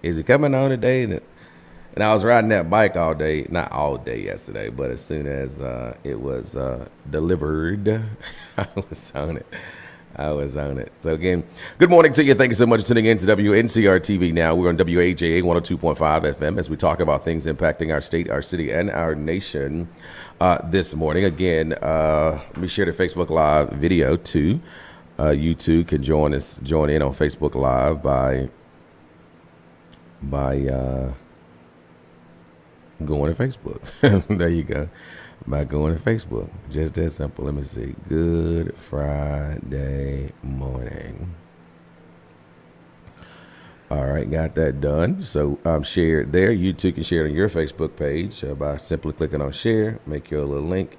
is he coming on today? And I was riding that bike all day, not all day yesterday, but as soon as it was delivered, I was on it. I was on it. So again, good morning to you. Thank you so much for tuning in to WNCR-TV Now. We're on WAJA 102.5 FM as we talk about things impacting our state, our city, and our nation this morning. Again, let me share the Facebook Live video too. You too can join in on Facebook Live by going to Facebook. There you go. By going to Facebook. Just that simple. Let me see. Good Friday morning. All right, got that done. So share it there. You too can share it on your Facebook page by simply clicking on share. Make your little link,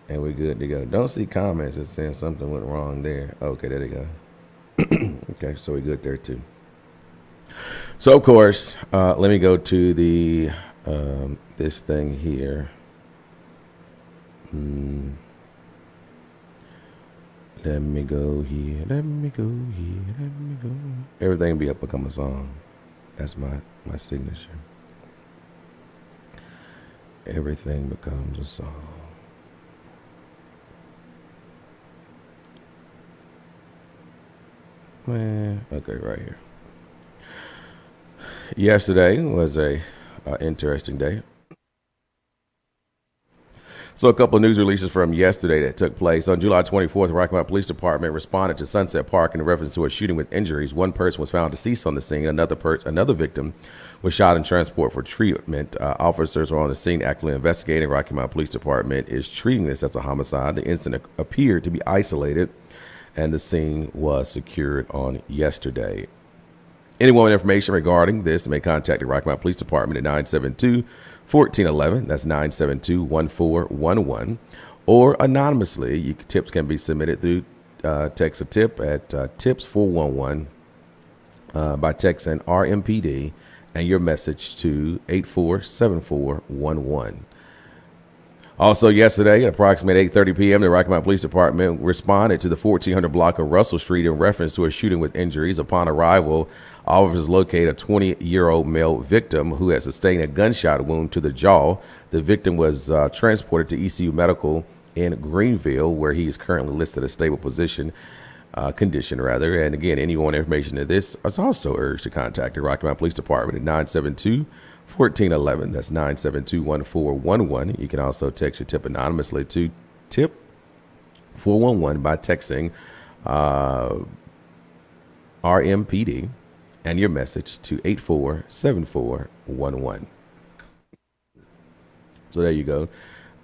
and we're good to go. Don't see comments that saying something went wrong there. Okay, there they go. Okay, so we're good there too. So of course, let me go to the this thing here. Let me go here. Let me go here. Let me go. Everything be up become a song. That's my signature. Everything becomes a song. Man, okay, right here. Yesterday was a interesting day. So a couple of news releases from yesterday that took place. On July 24th, the Rocky Mount Police Department responded to Sunset Park in reference to a shooting with injuries. One person was found deceased on the scene. Another victim was shot and transported for treatment. Officers were on the scene actively investigating. Rocky Mount Police Department is treating this as a homicide. The incident appeared to be isolated, and the scene was secured on yesterday. Anyone with information regarding this may contact the Rocky Mount Police Department at 972-1411. That's 972-1411. Or anonymously, tips can be submitted through text a tip at tips 411 by texting RMPD and your message to 847411. Also yesterday, at approximately 8:30 p.m., the Rocky Mount Police Department responded to the 1400 block of Russell Street in reference to a shooting with injuries. Upon arrival, officers located a 20-year-old male victim who had sustained a gunshot wound to the jaw. The victim was transported to ECU Medical in Greenville, where he is currently listed as stable condition. And again, anyone information to this is also urged to contact the Rocky Mount Police Department at 972-1411. That's 972-1411. You can also text your tip anonymously to tip 411 by texting RMPD and your message to 847411. So there you go.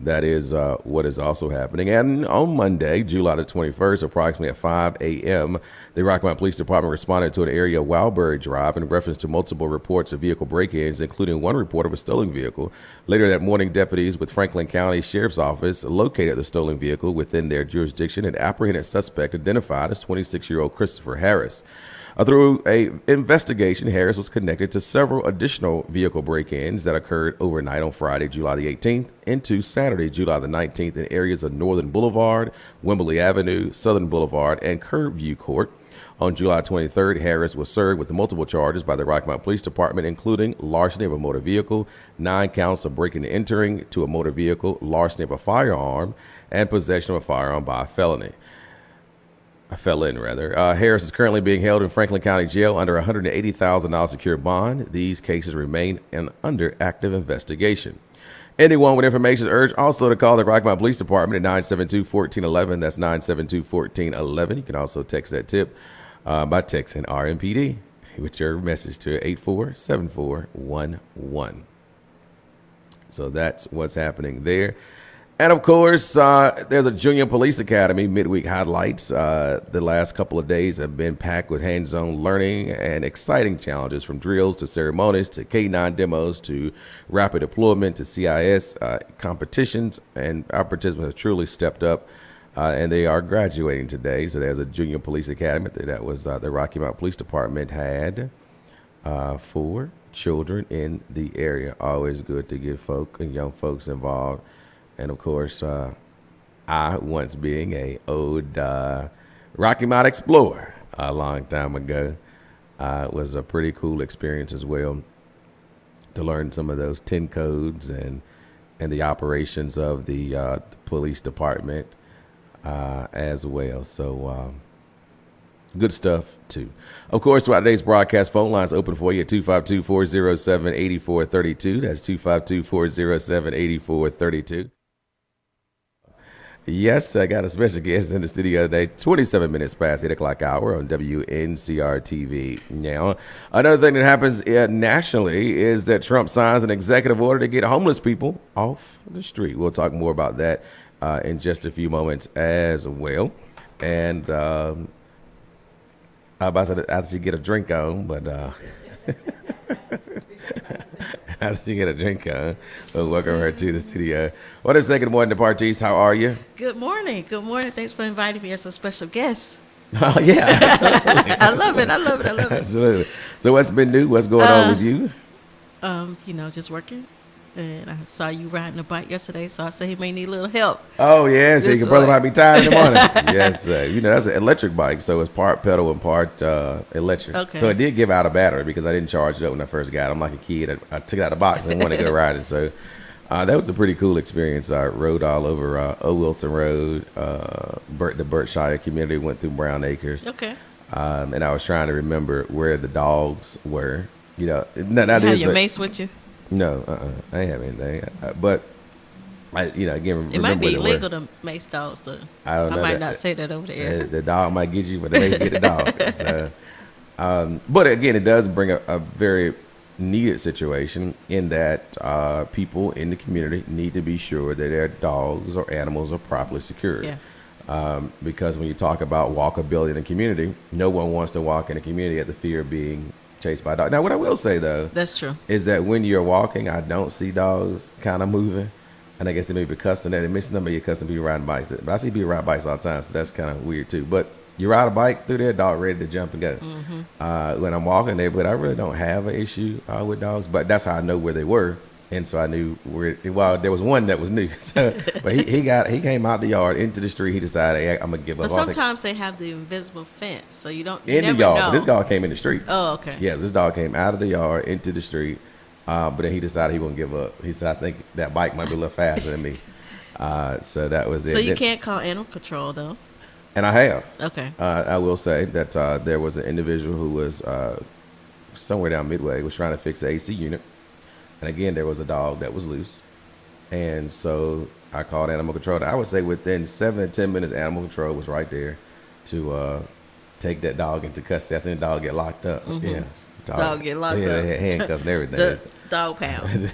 That is what is also happening. And on Monday, July the 21st, approximately at 5 a.m., the Rocky Mount Police Department responded to an area of Wildberry Drive in reference to multiple reports of vehicle break-ins, including one report of a stolen vehicle. Later that morning, deputies with Franklin County Sheriff's Office located the stolen vehicle within their jurisdiction and apprehended suspect identified as 26-year-old Christopher Harris. Through an investigation, Harris was connected to several additional vehicle break-ins that occurred overnight on Friday, July the 18th, into Saturday, July the 19th, in areas of Northern Boulevard, Wimberley Avenue, Southern Boulevard, and Curveview Court. On July 23rd, Harris was served with multiple charges by the Rocky Mount Police Department, including larceny of a motor vehicle, 9 counts of breaking and entering to a motor vehicle, larceny of a firearm, and possession of a firearm by a felon. Harris is currently being held in Franklin County Jail under a $180,000 secured bond. These cases remain under active investigation. Anyone with information is urged also to call the Rocky Mount Police Department at 972-1411. That's 972-1411. You can also text that tip by texting RMPD with your message to 847411. So that's what's happening there. And of course, there's a junior police academy midweek highlights. The last couple of days have been packed with hands-on learning and exciting challenges, from drills to ceremonies to K-9 demos to rapid deployment to CIS competitions. And our participants have truly stepped up, and they are graduating today. So there's a junior police academy that was the Rocky Mount Police Department had for children in the area. Always good to get young folks involved. And of course, I once being a old Rocky Mount explorer a long time ago, It was a pretty cool experience as well to learn some of those 10 codes and the operations of the police department as well. So good stuff, too. Of course, throughout today's broadcast, phone lines open for you at 252-407-8432. That's 252-407-8432. Yes, I got a special guest in the studio today, 27 minutes past 8 o'clock hour on Wncr-Tv Now. Another thing that happens nationally is that Trump signs an executive order to get homeless people off the street. We'll talk more about that in just a few moments as well. And I'm about to actually get a drink on, but after you get a drink on, we'll welcome her to the studio. What a second morning, Departees. How are you? Good morning. Good morning. Thanks for inviting me as a special guest. Oh, yeah. Absolutely. I love it. Absolutely. So what's been new? What's going on with you? Just working. And I saw you riding a bike yesterday, so I said he may need a little help. Oh, yeah. So your brother might be tired in the morning. Yes. That's an electric bike, so it's part pedal and part electric. Okay. So it did give out a battery because I didn't charge it up when I first got it. I'm like a kid. I took it out of the box and wanted to go ride it. So that was a pretty cool experience. I rode all over Wilson Road, the Berkshire community, went through Brown Acres. Okay. And I was trying to remember where the dogs were. You have your mace with you? No, I ain't have anything. But again, it might be illegal to mace dogs. So I don't know. I might not say that over there. The dog might get you, but the mace get the dog. So, but again, it does bring a very needed situation in that people in the community need to be sure that their dogs or animals are properly secured. Yeah. Because when you talk about walkability in a community, no one wants to walk in a community at the fear of being chased by a dog. Now, what I will say, though, that's true, is that when you're walking, I don't see dogs kind of moving. And I guess they may be accustomed to that. It makes them be accustomed to people riding bikes. But I see people ride bikes all the time, so that's kind of weird, too. But you ride a bike through there, dog ready to jump and go. Mm-hmm. When I'm walking there, but I really don't have an issue with dogs. But that's how I know where they were. And so I knew where. Well, there was one that was new. So, but he came out the yard into the street. He decided, hey, I'm gonna give up. But sometimes they have the invisible fence, so you don't. In the yard, but this dog came in the street. Oh, okay. Yes, this dog came out of the yard into the street, but then he decided he wouldn't give up. He said, I think that bike might be a little faster than me. So that was it. So you can't call animal control though. And I have. Okay. I will say that there was an individual who was somewhere down Midway was trying to fix the AC unit. And again, there was a dog that was loose. And so I called animal control. I would say within 7 to 10 minutes, animal control was right there to take that dog into custody. I seen the dog get locked up. Mm-hmm. Yeah. Dog get locked up. Yeah, they had handcuffs and everything. The dog pound.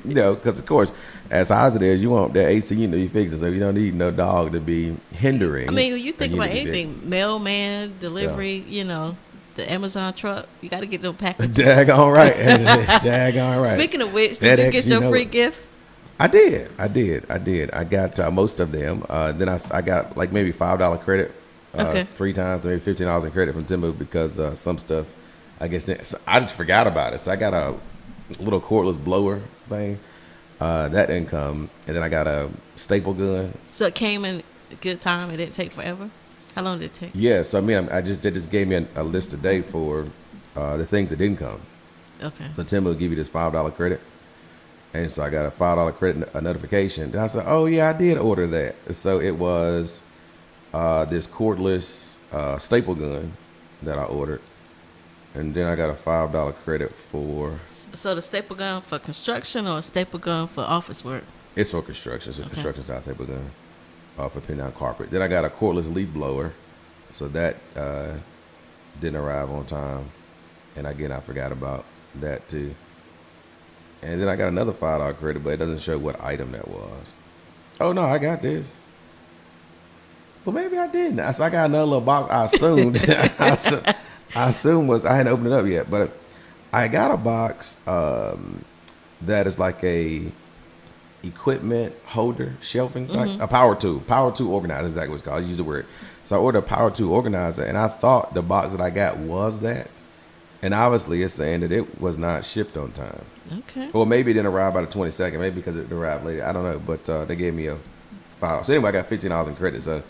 Because of course, as high as it is, you want that AC unit to be fixed. So you don't need no dog to be hindering. I mean, when you think about anything, mailman, delivery, the Amazon truck, you got to get them packages. Daggone right. Daggone right. Speaking of which, did you get your free gift? I did. I got most of them. Then I got like maybe $5 credit 3 times, maybe $15 in credit from Temu because some stuff, I guess, I just forgot about it. So I got a little cordless blower thing. That didn't come. And then I got a staple gun. So it came in a good time. It didn't take forever? How long did it take? Yeah, so I mean, they just gave me a list today for the things that didn't come. Okay. So Tim will give you this $5 credit, and so I got a $5 credit, a notification. Then I said, "Oh yeah, I did order that." So it was this cordless staple gun that I ordered, and then I got a $5 credit for. So the staple gun for construction or a staple gun for office work? It's for construction. It's a construction style staple gun. For pinning down carpet. Then I got a cordless leaf blower, so that didn't arrive on time, and again I forgot about that too. And then I got another $5 credit, but it doesn't show what item that was. Oh no, I got this. Well, maybe I didn't. So I got another little box. I assumed. I assumed I hadn't opened it up yet, but I got a box that is like a equipment holder, shelving, like a power tool organizer, is exactly what it's called. I use the word. So I ordered a power tool organizer, and I thought the box that I got was that, and obviously it's saying that it was not shipped on time. Okay. Or maybe it didn't arrive by the 22nd, maybe because it arrived later. I don't know, but they gave me a $5. So anyway, I got $15 in credit. So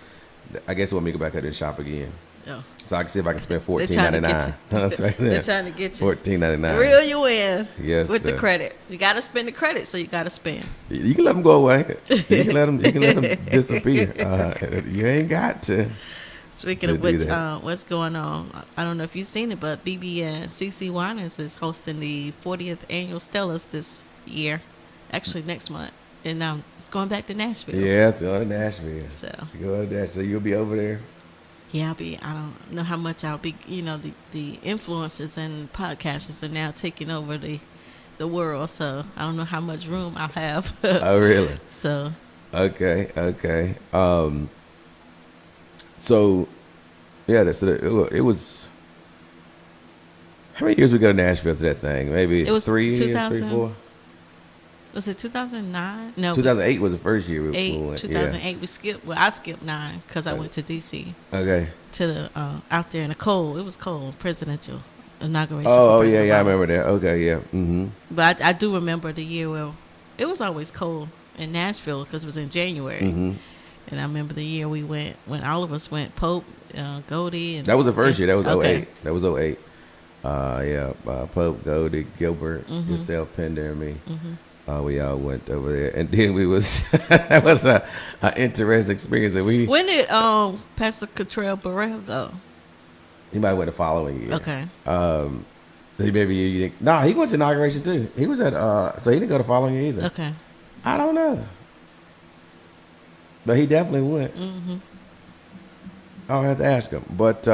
I guess it want me to go back out and shop again. Oh. So I can see if I can spend They're trying to get $14.99. you. They're trying to get you. $14.99. Reel you in. Yes, with sir. the credit. You got to spend the credit, so you got to spend. You can let them go away. You can let them disappear. You ain't got to. Speaking of which, what's going on? I don't know if you've seen it, but BB and CC Winans is hosting the 40th annual Stellas this year. Actually, next month. And it's going back to Nashville. Yeah, it's going to Nashville. So you'll be over there. Yeah, I don't know how much I'll be. You know, the influencers and podcasters are now taking over the world. So I don't know how much room I'll have. Oh, really? So. Okay. So, yeah, it was. How many years we go to Nashville to that thing? Maybe it was 3 years, 3, 4. Was it 2009? No, 2008 was the first year we went. 2008 we skipped. Well, I skipped 9 because I went to DC. Okay. To the out there in the cold. It was cold. Presidential inauguration. Oh yeah, I remember that. Okay, yeah. Mm-hmm. But I do remember the year where it was always cold in Nashville because it was in January. Mm-hmm. And I remember the year we went when all of us went. Pope, Goldie, and that was the first year. That was okay. 08. That was 08. Pope, Goldie, Gilbert, yourself, Pender, and me. Mm-hmm. We all went over there, and then we was that was an interesting experience. And when did Pastor Cottrell Burrell go? He might have went the following year. Okay. He went to inauguration too. He was at so he didn't go the following year either. Okay. I don't know, but he definitely went. Mm-hmm. I'll have to ask him, but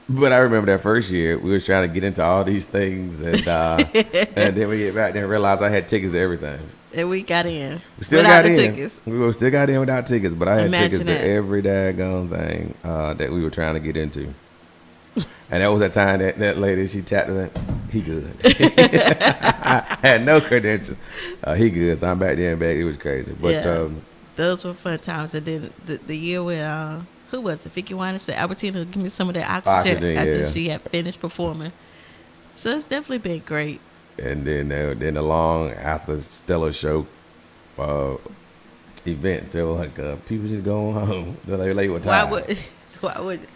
But I remember that first year, we was trying to get into all these things, and and then we get back there and realized I had tickets to everything. And we got in. We still without got in. Tickets. We still got in without tickets, but I had Imagine tickets that. to every daggone thing that we were trying to get into. And that was that time that lady, she tapped me, he good. I had no credentials. He good, so I'm back there and back. It was crazy. But yeah, those were fun times. And then the year where, who was it? Vicky Winans said, Albertina, give me some of that oxygen after she had finished performing. So it's definitely been great. And then the long after Stella show event, they were like, people just going home. They're late with time. Why would?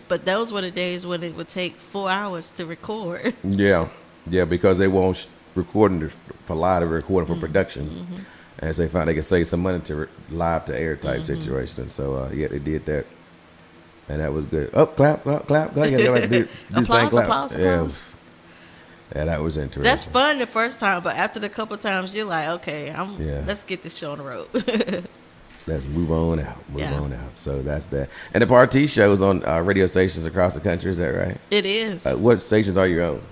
But those were the days when it would take 4 hours to record. Yeah, because they won't recording for live, they're recording for production. Mm-hmm. And as they found they could save some money to live to air type situation. And so, they did that. And that was good. Oh, clap. You gotta go back do the same clap. Applause. Yeah, that was interesting. That's fun the first time, but after the couple times, you're like, okay, let's get this show on the road. Let's move on out. On out. So that's that. And the Party shows on radio stations across the country. Is that right? It is. What stations are you on?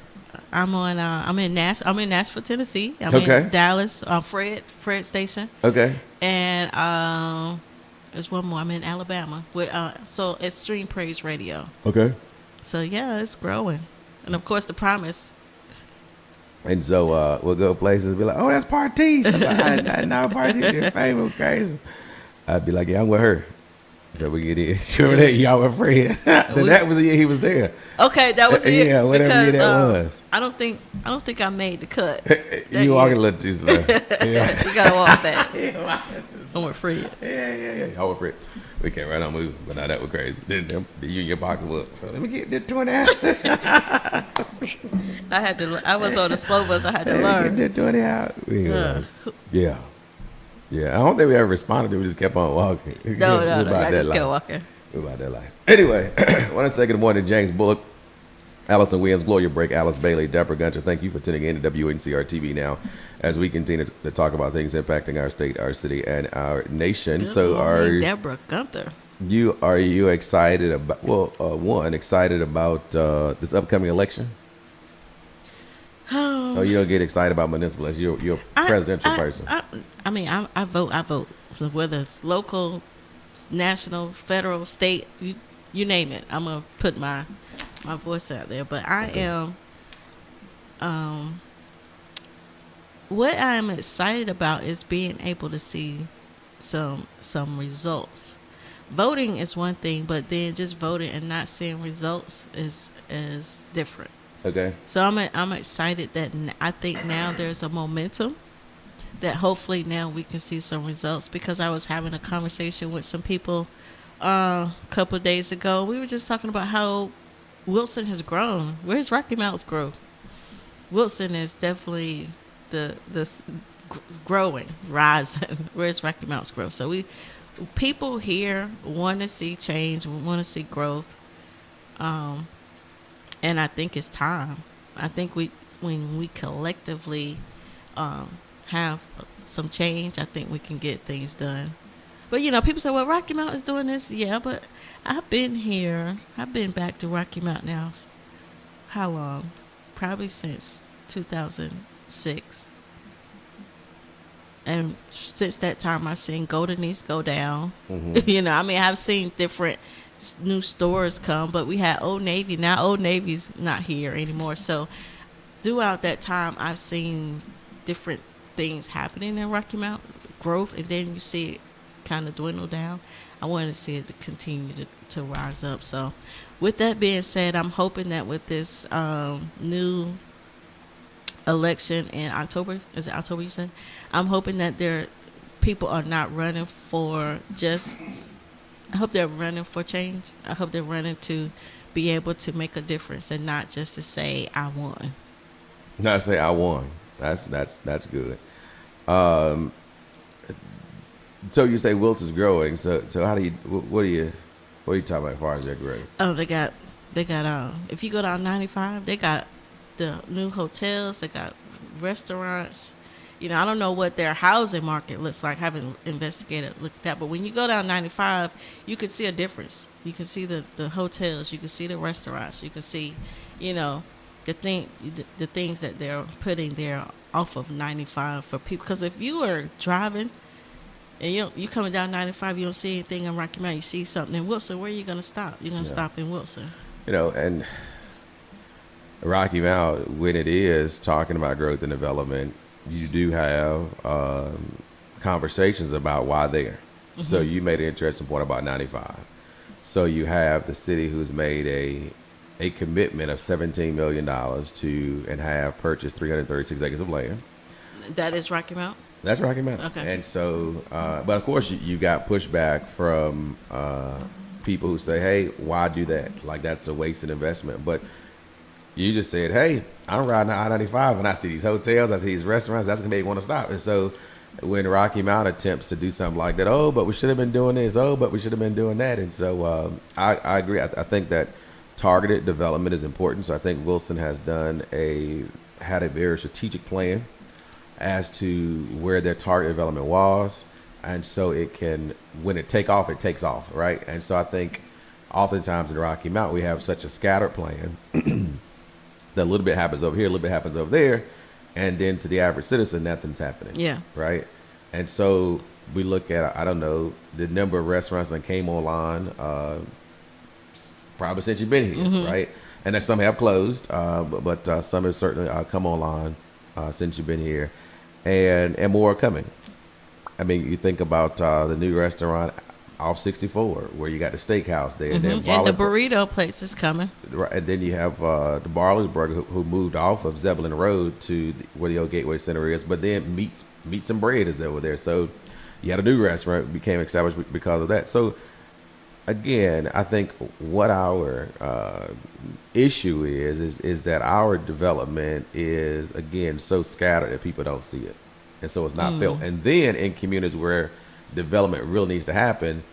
I'm on. I'm in Nashville, Tennessee. I'm in Dallas. Fred station. Okay. And there's one more. I'm in Alabama with so Extreme Praise Radio. Okay. So yeah, it's growing, and of course the Promise. And so we'll go places and be like, oh, that's Party. I know Party. They're famous, crazy. I'd be like, yeah, I'm with her. So we get in. Sure, that y'all were friends. That was the year he was there. Okay, that was it. Yeah, whatever year that was. I don't think I made the cut. You walking a little too slow. Yeah. You gotta walk fast. I'm with Fred. Yeah. Y'all with Fred. We can't right on move, but now that was crazy. Then you in your pocketbook. Let me get this 20 out. I was on the slow bus. I had to learn. Get that 20 out. Yeah. I don't think we ever responded. We just kept on walking. No. I just kept walking. We're about that life. Anyway, I want to say good morning to James Bullock, Allison Williams, Gloria Break, Alice Bailey, Deborah Gunter. Thank you for tuning in to Wncr-Tv Now as we continue to talk about things impacting our state, our city, and our nation. Good morning, Deborah Gunter. Are you excited about, excited about this upcoming election? Oh, you don't get excited about municipal elections. You're a presidential person. I vote. So whether it's local, national, federal, state, you name it. I'm gonna put my voice out there. But I am. What I am excited about is being able to see some results. Voting is one thing, but then just voting and not seeing results is different. Okay. So I'm excited that I think now there's a momentum that hopefully now we can see some results, because I was having a conversation with some people a couple of days ago. We were just talking about how Wilson has grown. Where's Rocky Mount's growth? Wilson is definitely growing, rising. Where's Rocky Mount's growth? So people here want to see change, want to see growth, and I think it's time. I think when we collectively have some change, I think we can get things done. But people say, "Well, Rocky Mount is doing this." Yeah, but I've been here. I've been back to Rocky Mount now. How long? Probably since 2006. And since that time, I've seen Golden East go down. Mm-hmm. I've seen different new stores come, but we had Old Navy. Now Old Navy's not here anymore. So throughout that time, I've seen different things happening in Rocky Mount, growth, and then you see it kind of dwindle down. I want to see it to continue to rise up. So with that being said, I'm hoping that with this new election in October, is it October you said? I'm hoping that people are not running for I hope they're running for change. I hope they're running to be able to make a difference and not just to say, I won. Not say I won. That's good. So you say Wilson's growing. So what are you talking about as far as their growth? Oh, they got if you go down 95, they got the new hotels, they got restaurants. I don't know what their housing market looks like. I haven't looked at that. But when you go down 95, you can see a difference. You can see the hotels. You can see the restaurants. You can see, the things that they're putting there off of 95 for people. Because if you are driving and you coming down 95, you don't see anything in Rocky Mount. You see something in Wilson. Where are you going to stop? You're going to stop in Wilson. And Rocky Mount, when it is talking about growth and development, you do have conversations about why there. Mm-hmm. So you made an interesting point about 95. So you have the city who's made a commitment of $17 million and have purchased 336 acres of land. That is Rocky Mount? That's Rocky Mount. Okay. And so, but of course you got pushback from people who say, hey, why do that? Like, that's a wasted investment. But you just said, hey, I'm riding I-95 and I see these hotels, I see these restaurants, that's going to make me want to stop. And so when Rocky Mount attempts to do something like that, but we should have been doing this, but we should have been doing that. And so I agree. I think that targeted development is important. So I think Wilson has had a very strategic plan as to where their target development was. And so when it takes off, right? And so I think oftentimes in Rocky Mount, we have such a scattered plan that a little bit happens over here, a little bit happens over there, and then to the average citizen, nothing's happening. Yeah. Right? And so we look at, I don't know, the number of restaurants that came online probably since you've been here, mm-hmm. right? And then some have closed, but some have certainly come online since you've been here, and more are coming. I mean, you think about the new restaurant off 64, where you got the steakhouse there. Mm-hmm. And the burrito place is coming. Right, and then you have the Barley's Burger, who moved off of Zebulon Road to where the old Gateway Center is, but then Meats and Bread is over there. So you had a new restaurant became established because of that. So again, I think what our issue is that our development is, again, so scattered that people don't see it. And so it's not felt. And then in communities where development really needs to happen,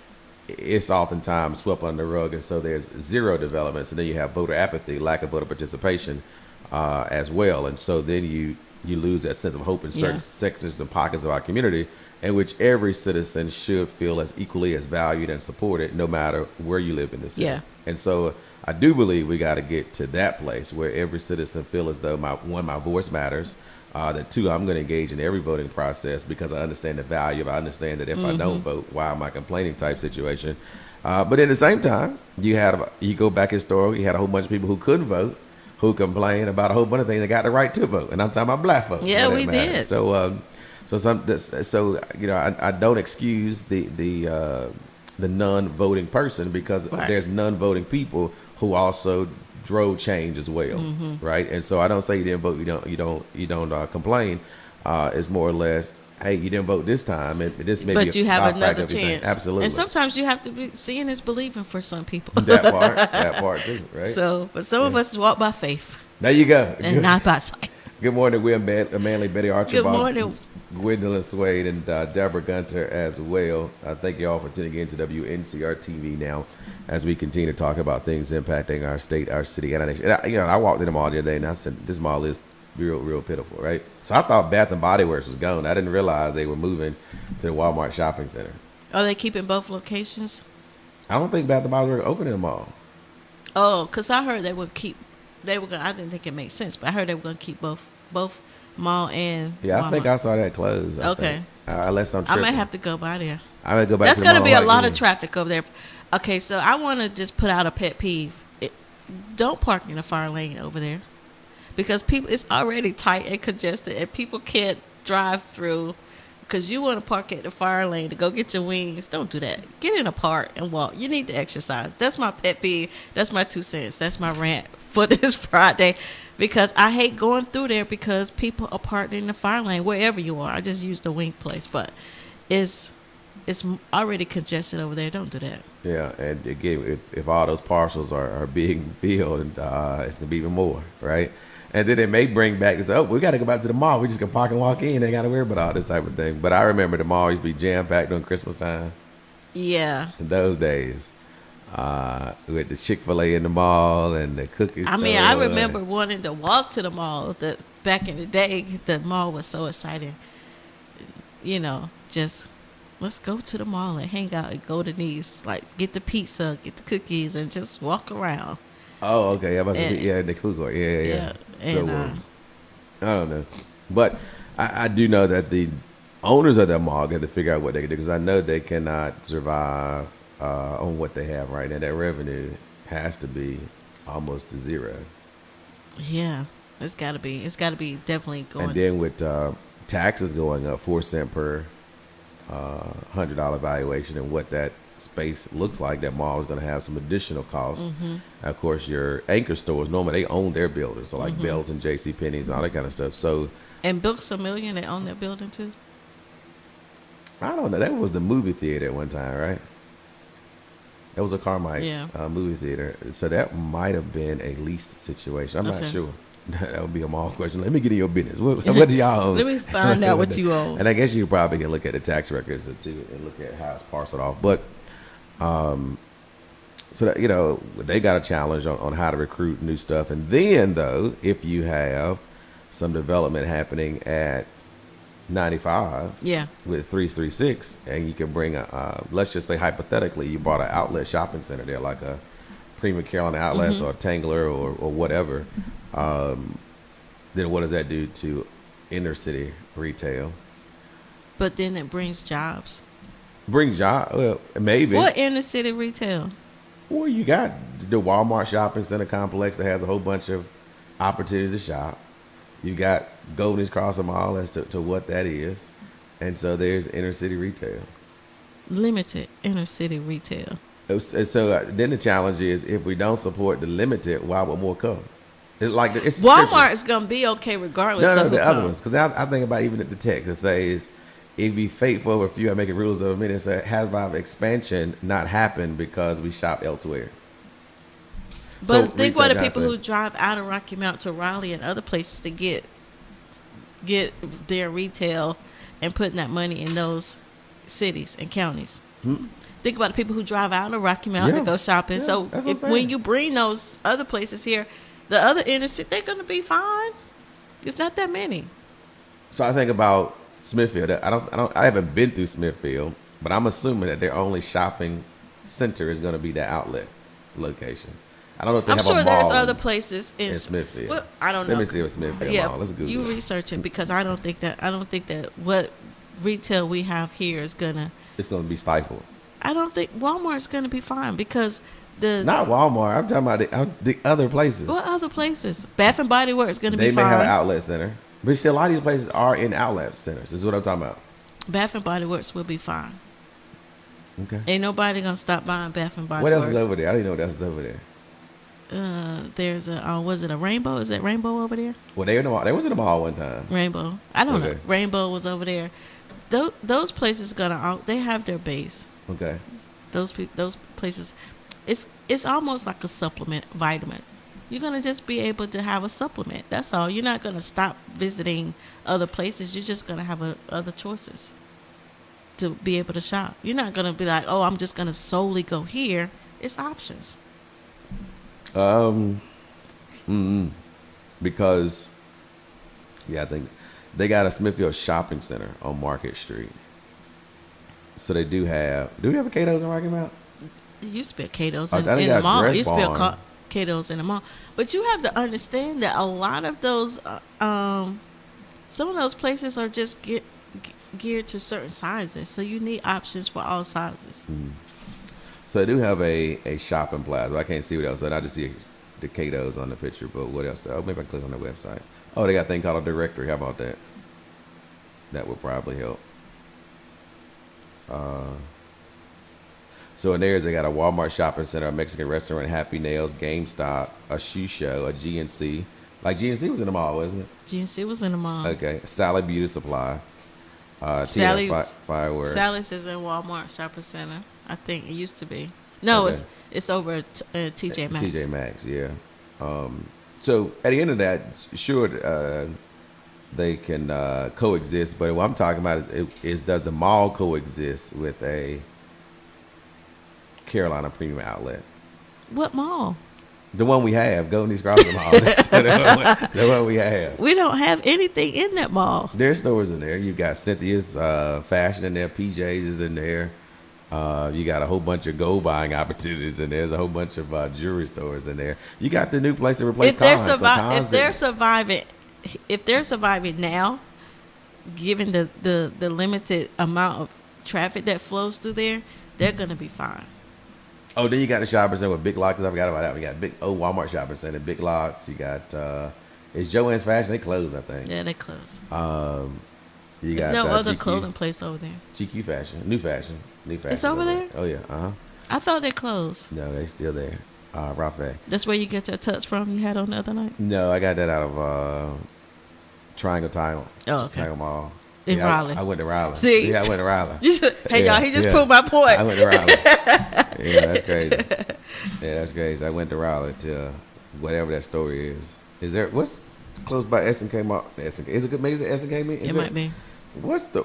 it's oftentimes swept under the rug, and so there's zero development. So then you have voter apathy, lack of voter participation as well, and so then you lose that sense of hope in certain sectors and pockets of our community, in which every citizen should feel as equally as valued and supported, no matter where you live in the city. Yeah. And so I do believe we got to get to that place where every citizen feel as though my voice matters. That two, I'm going to engage in every voting process because I understand the value. I understand that if I don't vote, why am I complaining type situation. But at the same time, you go back historically, you had a whole bunch of people who couldn't vote, who complained about a whole bunch of things. They got the right to vote, and I'm talking about black folks. Yeah, we did. So I don't excuse the non-voting person because there's non-voting people who also drove change as well, right? And so I don't say you didn't vote, you don't complain. It's more or less, hey, you didn't vote this time. This may but be you have fact another of everything. chance. Absolutely. And sometimes you have to be seeing is believing for some people. that part too, right? So, but some of us walk by faith. There you go. And not by sight. Good morning, Will Manley, Betty Archer, Good morning. Gwendolyn Swade, and Deborah Gunter as well. Thank you all for tuning in to Wncr-Tv Now as we continue to talk about things impacting our state, our city, and our nation. And I walked in the mall the other day and I said, this mall is real pitiful, right? So I thought Bath and Body Works was gone. I didn't realize they were moving to the Walmart shopping center. Are they keeping both locations? I don't think Bath and Body Works opening the mall. Oh, because I heard they would keep. They were going. I didn't think it made sense, but I heard they were going to keep both mall and yeah. Walmart. I think I saw that closed. Okay. Unless I'm tripping. I might have to go by there. I might go back. That's going to to be a lot of traffic over there. Okay, so I want to just put out a pet peeve. Don't park in the fire lane over there, because it's already tight and congested, and people can't drive through. Because you want to park at the fire lane to go get your wings. Don't do that. Get in a park and walk. You need to exercise. That's my pet peeve. That's my 2 cents. That's my rant for this Friday. Because I hate going through there because people are parked in the fire lane wherever you are. I just used the wing place. But it's already congested over there. Don't do that. Yeah, and again, if all those parcels are being filled, it's going to be even more, right? And then it may bring back and say, oh, we got to go back to the mall. We just can park and walk in. They got to worry about all this type of thing. But I remember the mall used to be jam-packed during Christmas time. Yeah. In those days. We had the Chick-fil-A in the mall and the cookies. I mean, I remember wanting to walk to the mall. Back in the day, the mall was so exciting. You know, just let's go to the mall and hang out and go to these. Like, get the pizza, get the cookies, and just walk around. Oh, okay. In the food court. Yeah. And, so, I don't know. But I do know that the owners of that mall got to figure out what they can do, because I know they cannot survive on what they have right now. That revenue has to be almost to zero. Yeah, it's got to be. It's got to be definitely going. And then with taxes going up 4 cents per $100 valuation, and what that space looks like, that mall is going to have some additional costs. Mm-hmm. Of course, your anchor stores, normally they own their buildings, so like Bells and J.C. Penney's and all that kind of stuff. So, and Books A Million, they own their building too? I don't know. That was the movie theater at one time, right? That was a Carmike movie theater. So that might have been a leased situation. I'm not sure. That would be a mall question. Let me get in your business. What do y'all own? Let me find out what you own. And I guess you probably can look at the tax records too and look at how it's parceled off. But so that, you know, they got a challenge on how to recruit new stuff. And then, though, if you have some development happening at 95 with 336, and you can bring let's just say hypothetically you bought an outlet shopping center there, like a Prima Carolina Outlets or Tangler or whatever, then what does that do to inner city retail? But then it brings jobs. Well, maybe. What inner city retail? Well, you got the Walmart shopping center complex that has a whole bunch of opportunities to shop. You got Golden's Crossing Mall as to what that is. And so there's inner city retail. Limited inner city retail. So then the challenge is, if we don't support the limited, why would more come? It's Walmart is going to be okay regardless of the other ones. Because I think about even at the text, it says, if be faithful over a few, I make it rules of a minute. So has our expansion not happened because we shop elsewhere? But so think about the people who drive out of Rocky Mount to Raleigh and other places to get their retail and putting that money in those cities and counties. Think about the people who drive out of Rocky Mount to go shopping. So when you bring those other places here, the other inner city, they're going to be fine. It's not that many. So I think about Smithfield. I haven't been through Smithfield, but I'm assuming that their only shopping center is going to be the outlet location. I don't know if they have a mall. I'm sure there's other places in Smithfield. Well, I don't know. Let me see what Smithfield mall. Let's Google you research it, because I don't think that what retail we have here is gonna. It's gonna be stifled. I don't think Walmart's gonna be fine, because not Walmart. I'm talking about the other places. What other places? Bath and Body Works is gonna be fine. They may have an outlet center, but see, a lot of these places are in outlet centers. Is what I'm talking about. Bath and Body Works will be fine. Okay. Ain't nobody gonna stop buying Bath and Body What Works. else is over there? I didn't know what else is over there. There's was it a Rainbow? Is that Rainbow over there? Well, they was in the mall one time. Rainbow. I don't know. Rainbow was over there. those places they have their base. Okay. Those places, it's almost like a supplement vitamin. You're gonna just be able to have a supplement. That's all. You're not gonna stop visiting other places. You're just gonna have other choices to be able to shop. You're not gonna be like, oh, I'm just gonna solely go here. It's options. Because I think they got a Smithfield shopping center on Market Street. So they do we have a Cato's in Rocky Mount? It used to be a Cato's in the mall. It used to be a Cato's in the mall. But you have to understand that a lot of those, some of those places are just geared to certain sizes. So you need options for all sizes. Mm. So they do have a shopping plaza. I can't see what else. I just see the Cato's on the picture, but what else? Oh, maybe I can click on their website. Oh, they got a thing called a directory. How about that? That would probably help. So in there, they got a Walmart shopping center, a Mexican restaurant, Happy Nails, GameStop, a shoe show, a GNC. Like GNC was in the mall, wasn't it? GNC was in the mall. Okay. Sally Beauty Supply. Fireworks. Sally's is in Walmart shopping center. I think it used to be. No, okay. It's over at TJ Maxx. TJ Maxx, yeah. So at the end of that, sure, they can coexist. But what I'm talking about is does the mall coexist with a Carolina Premium Outlet? What mall? The one we have, Golden East Crossing Mall. the one we have. We don't have anything in that mall. There's stores in there. You got Cynthia's Fashion in there. PJ's is in there. You got a whole bunch of gold buying opportunities in there. There's a whole bunch of jewelry stores in there. You got the new place to replace Conn's. If they're surviving now, given the limited amount of traffic that flows through there, they're gonna be fine. Oh, then you got the shopping center with Big Lots. I forgot about that. We got Walmart shopping center, Big Lots. You got it's Joann's Fashion. They closed, I think. Yeah, they closed. There's no other clothing place over there. GQ Fashion, New Fashion. It's over there. Oh yeah, I thought they closed. No, they still there. Rafe. That's where you get your tux from. You had on the other night. No, I got that out of Triangle Tile. Oh, okay. Triangle Mall. In Raleigh. I went to Raleigh. See? Yeah, I went to Raleigh. Y'all, he just proved my point. I went to Raleigh. Yeah, that's crazy. Yeah, that's crazy. I went to Raleigh to whatever that story is. Is there, what's close by S&K Mall? Is it good? Maybe S&K? It might be.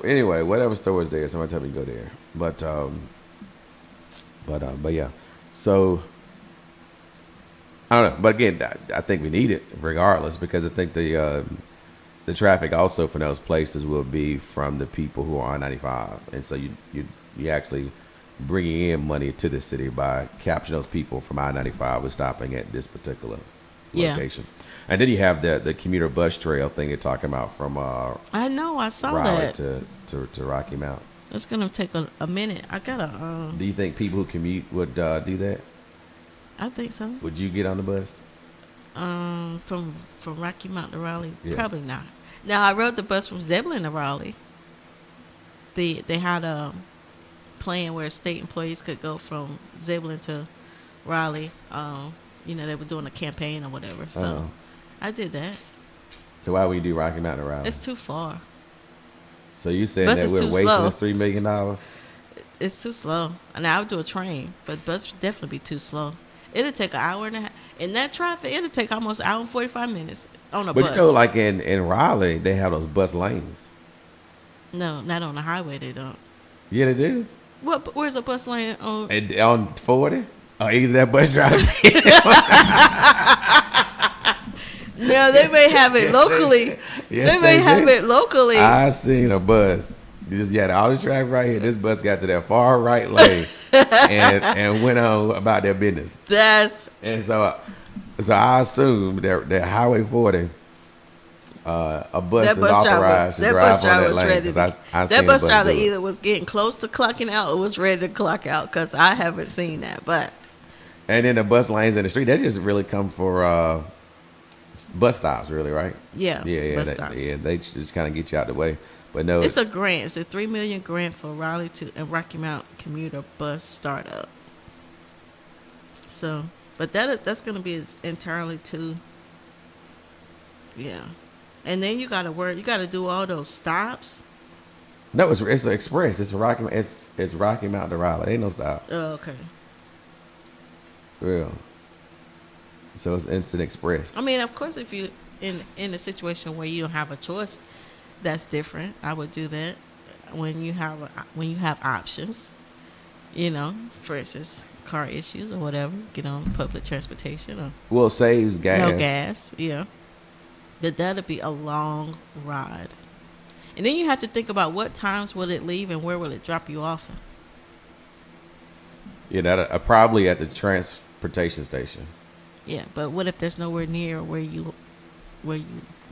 Anyway, whatever store is there, somebody tell me to go there. But yeah. So, I don't know. But again, I think we need it regardless because I think the traffic also from those places will be from the people who are on 95. And so you actually bringing in money to the city by capturing those people from I-95 with stopping at this particular location. And then you have the commuter bus trail thing they're talking about from I know, I saw Raleigh that. to Rocky Mount. It's going to take a minute. I got to... Do you think people who commute would do that? I think so. Would you get on the bus? From Rocky Mount to Raleigh? Yeah. Probably not. Now, I rode the bus from Zebulon to Raleigh. They had a plan where state employees could go from Zebulon to Raleigh. They were doing a campaign or whatever. So I did that. So why would you do Rocky Mount to Raleigh? It's too far. So you saying that we're wasting this $3 million? It's too slow. And I would do a train, but bus would definitely be too slow. It'll take an hour and a half. In that traffic, it'll take almost an hour and 45 minutes on a bus. But you know, like in Raleigh, they have those bus lanes. No, not on the highway, they don't. Yeah, they do. Where's a bus lane on? On 40? Or either that bus drives No, they may have it locally. They may have it locally. I seen a bus. You had all the traffic right here. This bus got to that far right lane and went on about their business. And so I assume that Highway 40, a bus is authorized to drive on that lane. That bus driver either was getting close to clocking out or was ready to clock out because I haven't seen that. And then the bus lanes in the street, they just really come for bus stops, really, right? Yeah. Bus stops. Yeah, they just kind of get you out the way. But no, it's a grant. It's a $3 million grant for Raleigh and Rocky Mount commuter bus startup. So, but that's going to be entirely too. Yeah, and then you got to work. You got to do all those stops. No, it's an express. It's Rocky Mountain to Raleigh. Ain't no stop. Oh, okay. Real. So it's instant express. I mean, of course, if you in a situation where you don't have a choice, that's different. I would do that when you have options. You know, for instance, car issues or whatever. Get on public transportation or Well, it saves gas. no gas. Yeah, but that'll be a long ride. And then you have to think about what times will it leave and where will it drop you off. Yeah, that probably at the transportation station. Yeah, but what if there's nowhere near where you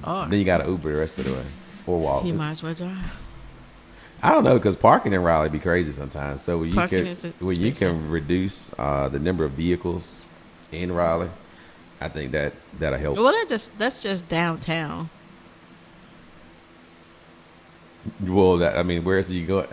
are? Then you got to Uber the rest of the way or walk. You might as well drive. I don't know, because parking in Raleigh be crazy sometimes. So when you Parking can reduce the number of vehicles in Raleigh, I think that'll help. Well, that's just downtown. Well, where else are you going?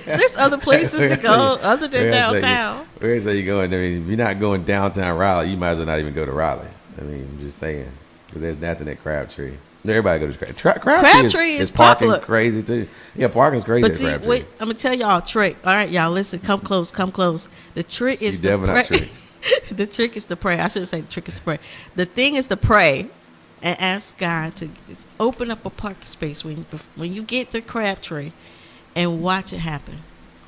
There's other places to go other than downtown. Where else are you going? If you're not going downtown Raleigh, you might as well not even go to Raleigh. I'm just saying, because there's nothing at Crabtree. Everybody goes to Crabtree is parking popular. Crazy too. Yeah, parking's crazy But at see, Crabtree. wait, I'm gonna tell y'all a trick. All right, y'all, listen. Come close. The trick is to pray. Tricks. The trick is to pray. I shouldn't say the trick is to pray. The thing is to pray and ask God to open up a parking space when you get to Crabtree, and watch it happen.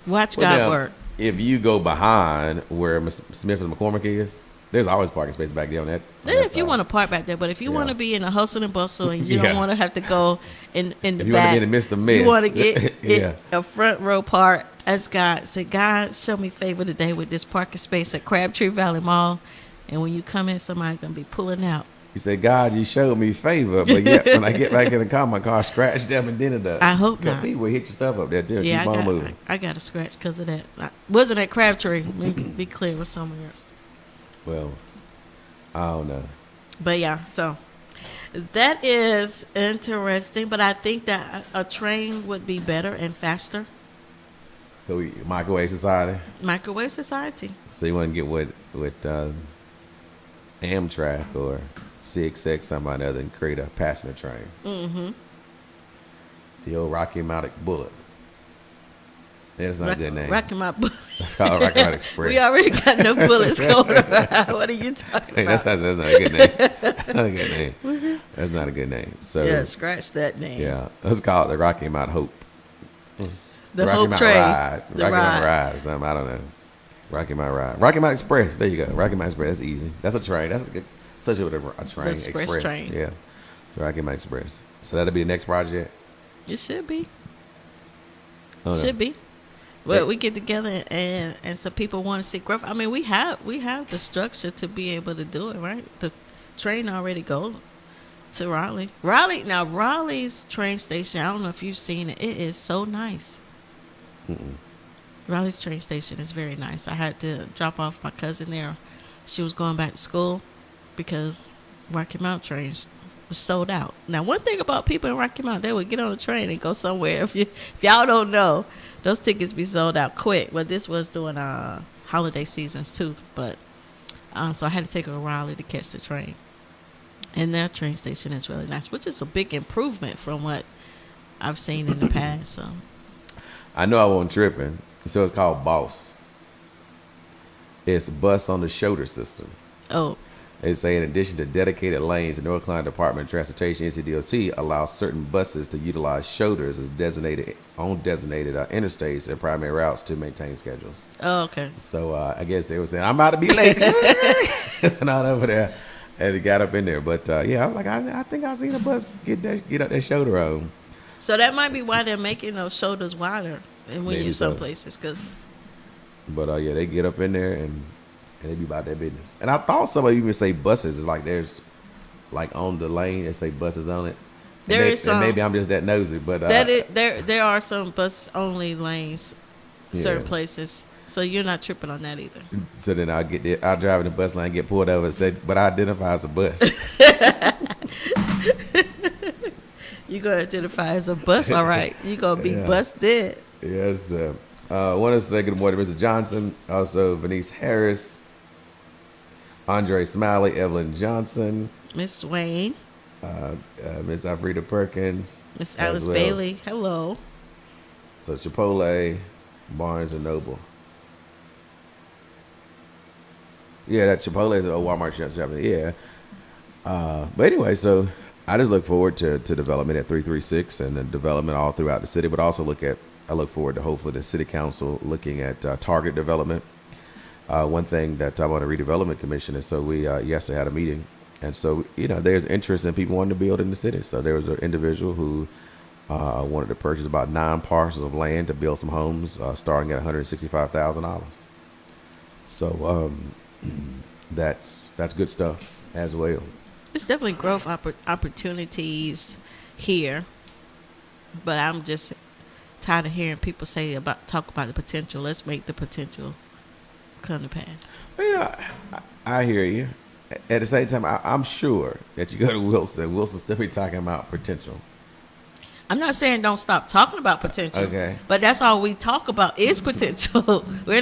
Watch God work. If you go behind where Smith and McCormick is, there's always parking space back there on that. If you want to park back there, but if you want to be in a hustle and bustle and you don't want to have to go in the if you back, want to be in the midst of mess, you want to get a front row park. Ask God, say, God, show me favor today with this parking space at Crabtree Valley Mall. And when you come in, somebody's gonna be pulling out. You say, God, you showed me favor, but yet when I get back in the car, my car scratched up and dented up. I hope not. People hit your stuff up there too. Yeah, Keep on moving. I got a scratch because of that. I wasn't at Crabtree. Let me be clear, it was somewhere else. Well, I don't know. But yeah, so that is interesting. But I think that a train would be better and faster. So microwave society. Microwave society. So you want to get with Amtrak or CXX, somebody other, and create a passenger train. Mm-hmm. The old Rocky Mountain Bullet. That's not a good name. Rocky Mountain Bullet. That's called Rocky Mountain Express. We already got no bullets going around. What are you talking about? That's not a good name. That's not a good name. Mm-hmm. That's not a good name. So yeah, scratch that name. Yeah, let's call it the Rocky Mountain Hope. The Rocky Hope Mountain Train. Ride. The Rocky ride. Mountain Ride or something. I don't know. Rocky Mountain Ride. Rocky Mountain Express. There you go. Rocky Mountain Express. That's easy. That's a train. That's a good. Such a train. The express train. Yeah. So Rocky Mountain Express. So that'll be the next project. It should be. Oh, should be. Well, we get together and some people want to see growth. I mean, we have the structure to be able to do it, right? The train already goes to Raleigh. Raleigh's train station, I don't know if you've seen it. It is so nice. Mm-mm. Raleigh's train station is very nice. I had to drop off my cousin there. She was going back to school because Rocky Mountain trains was sold out. Now, one thing about people in Rocky Mountain, they would get on a train and go somewhere. If y'all don't know, those tickets be sold out quick. But this was during holiday seasons too. But so I had to take her to Raleigh to catch the train. And their train station is really nice, which is a big improvement from what I've seen in the past. So I know I wasn't tripping. So it's called BOSS. It's bus on the shoulder system. Oh. They say in addition to dedicated lanes, the North Carolina Department of Transportation, NCDOT, allows certain buses to utilize shoulders as designated interstates and primary routes to maintain schedules. Oh, okay. So I guess they were saying, I'm about to be late. And out over there. And they got up in there. But yeah, I'm like, I think I seen a bus get up that shoulder on. So that might be why they're making those shoulders wider and when you're some places. But yeah, they get up in there and they be about their business. And I thought somebody even say buses. It's like there's like on the lane, they say buses on it. There is some. Maybe I'm just that nosy, but there are some bus only lanes, certain places. So you're not tripping on that either. So then I'll drive in the bus line, get pulled over, and say, but I identify as a bus. You're gonna identify as a bus, all right? You're gonna be busted. Yes. I want to say good morning, Mr. Johnson. Also, Venice Harris, Andre Smiley, Evelyn Johnson, Miss Swain. Miss Alfreda Perkins, Miss as Alice well. Bailey. Hello. So Chipotle, Barnes and Noble. Yeah, that Chipotle is a Walmart shop. Yeah. But anyway, so I just look forward to development at 336 and then development all throughout the city, but also I look forward to hopefully the city council looking at target development. One thing that I'm on the redevelopment commission is so we yesterday had a meeting. And so, there's interest in people wanting to build in the city. So there was an individual who wanted to purchase about 9 parcels of land to build some homes starting at $165,000. So that's good stuff as well. It's definitely growth opportunities here, but I'm just tired of hearing people talk about the potential. Let's make the potential come to pass. I hear you. At the same time, I'm sure that you go to Wilson's still be talking about potential. I'm not saying don't stop talking about potential. Okay. But that's all we talk about is potential. We're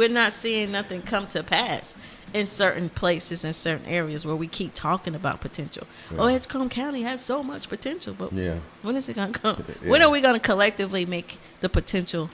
not seeing nothing come to pass in certain places and certain areas where we keep talking about potential. Yeah. Edgecombe County has so much potential, but when is it going to come? Yeah. When are we going to collectively make the potential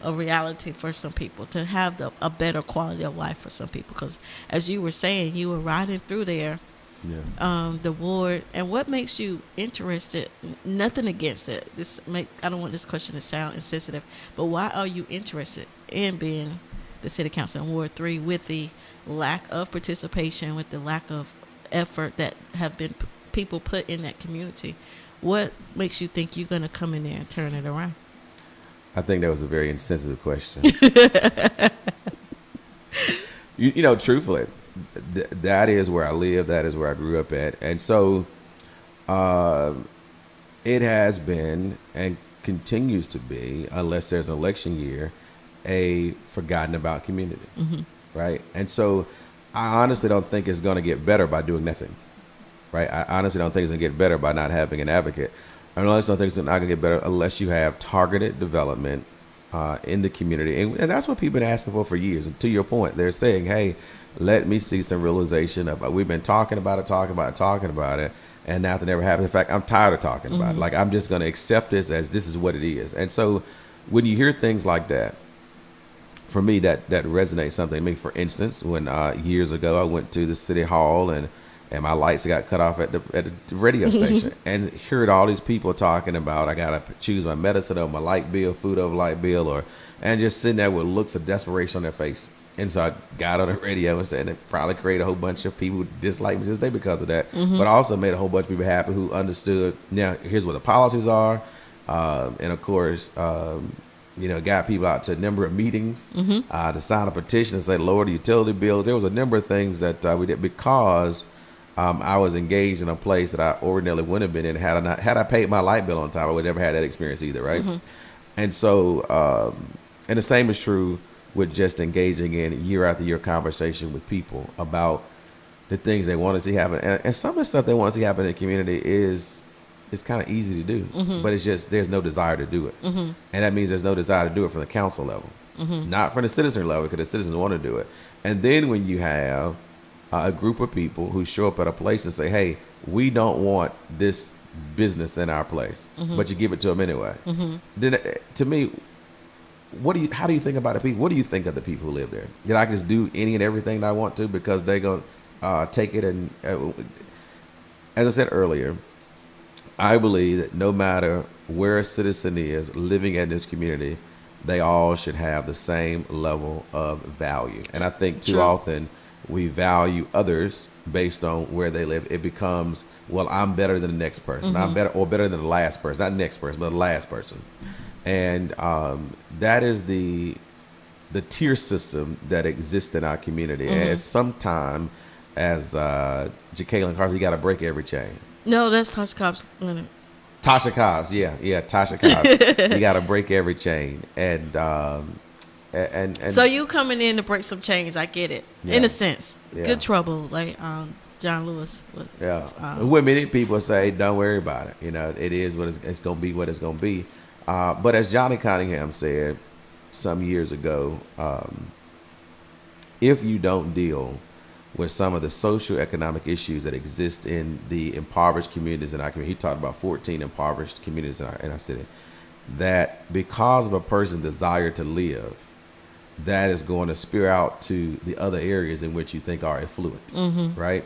a reality for some people to have a better quality of life for some people? Because as you were saying, you were riding through there, the ward, and what makes you interested? Nothing against it. I don't want this question to sound insensitive, but why are you interested in being the city council in Ward 3 with the lack of participation, with the lack of effort that have been people put in that community? What makes you think you're going to come in there and turn it around? I think that was a very insensitive question. Truthfully, that is where I live. That is where I grew up at. And so it has been and continues to be, unless there's an election year, a forgotten about community. Mm-hmm. Right. And so I honestly don't think it's going to get better by doing nothing. Right. I honestly don't think it's going to get better by not having an advocate. I honestly don't think it's not going to get better unless you have targeted development in the community. And that's what people have been asking for years. And to your point, they're saying, hey, let me see some realization of we've been talking about it. And nothing ever happened. In fact, I'm tired of talking about it. Like, I'm just going to accept this as this is what it is. And so when you hear things like that, for me, that resonates something. I mean, for instance, when years ago I went to the city hall and my lights got cut off at the radio station and heard all these people talking about I got to choose my medicine over my light bill, food over light bill, and just sitting there with looks of desperation on their face. And so I got on the radio and said it probably created a whole bunch of people who dislike me this day because of that, but also made a whole bunch of people happy who understood, now here's what the policies are. And of course, got people out to a number of meetings to sign a petition and say, lower the utility bills. There was a number of things that we did because I was engaged in a place that I ordinarily wouldn't have been in had I paid my light bill on time. I would never had that experience either, right? And so, and the same is true with just engaging in year after year conversation with people about the things they want to see happen. And some of the stuff they want to see happen in the community is kind of easy to do, but it's just there's no desire to do it. And that means there's no desire to do it from the council level, not from the citizen level, because the citizens want to do it. And then when you have a group of people who show up at a place and say, hey, we don't want this business in our place, but you give it to them anyway. Then to me, how do you think about the people? What do you think of the people who live there? That I can just do any and everything that I want to because they're going to take it. And as I said earlier, I believe that no matter where a citizen is living in this community, they all should have the same level of value. And I think too often we value others based on where they live. It becomes, well, I'm better than the next person. I'm better than the last person. Not next person, but the last person. And that is the tier system that exists in our community. And sometimes, as Jacqueline Carson, you got to break every chain. No, that's Tasha Cobb's. Tasha Cobb's, yeah, Tasha Cobb's. You got to break every chain, and so you coming in to break some chains. I get it, in a sense. Good trouble, like John Lewis. When many people say, "Don't worry about it," it is what it's going to be. What it's going to be. But as Johnny Cunningham said some years ago, if you don't deal with some of the social economic issues that exist in the impoverished communities in our community. He talked about 14 impoverished communities in our city. That because of a person's desire to live, that is going to spear out to the other areas in which you think are affluent, right?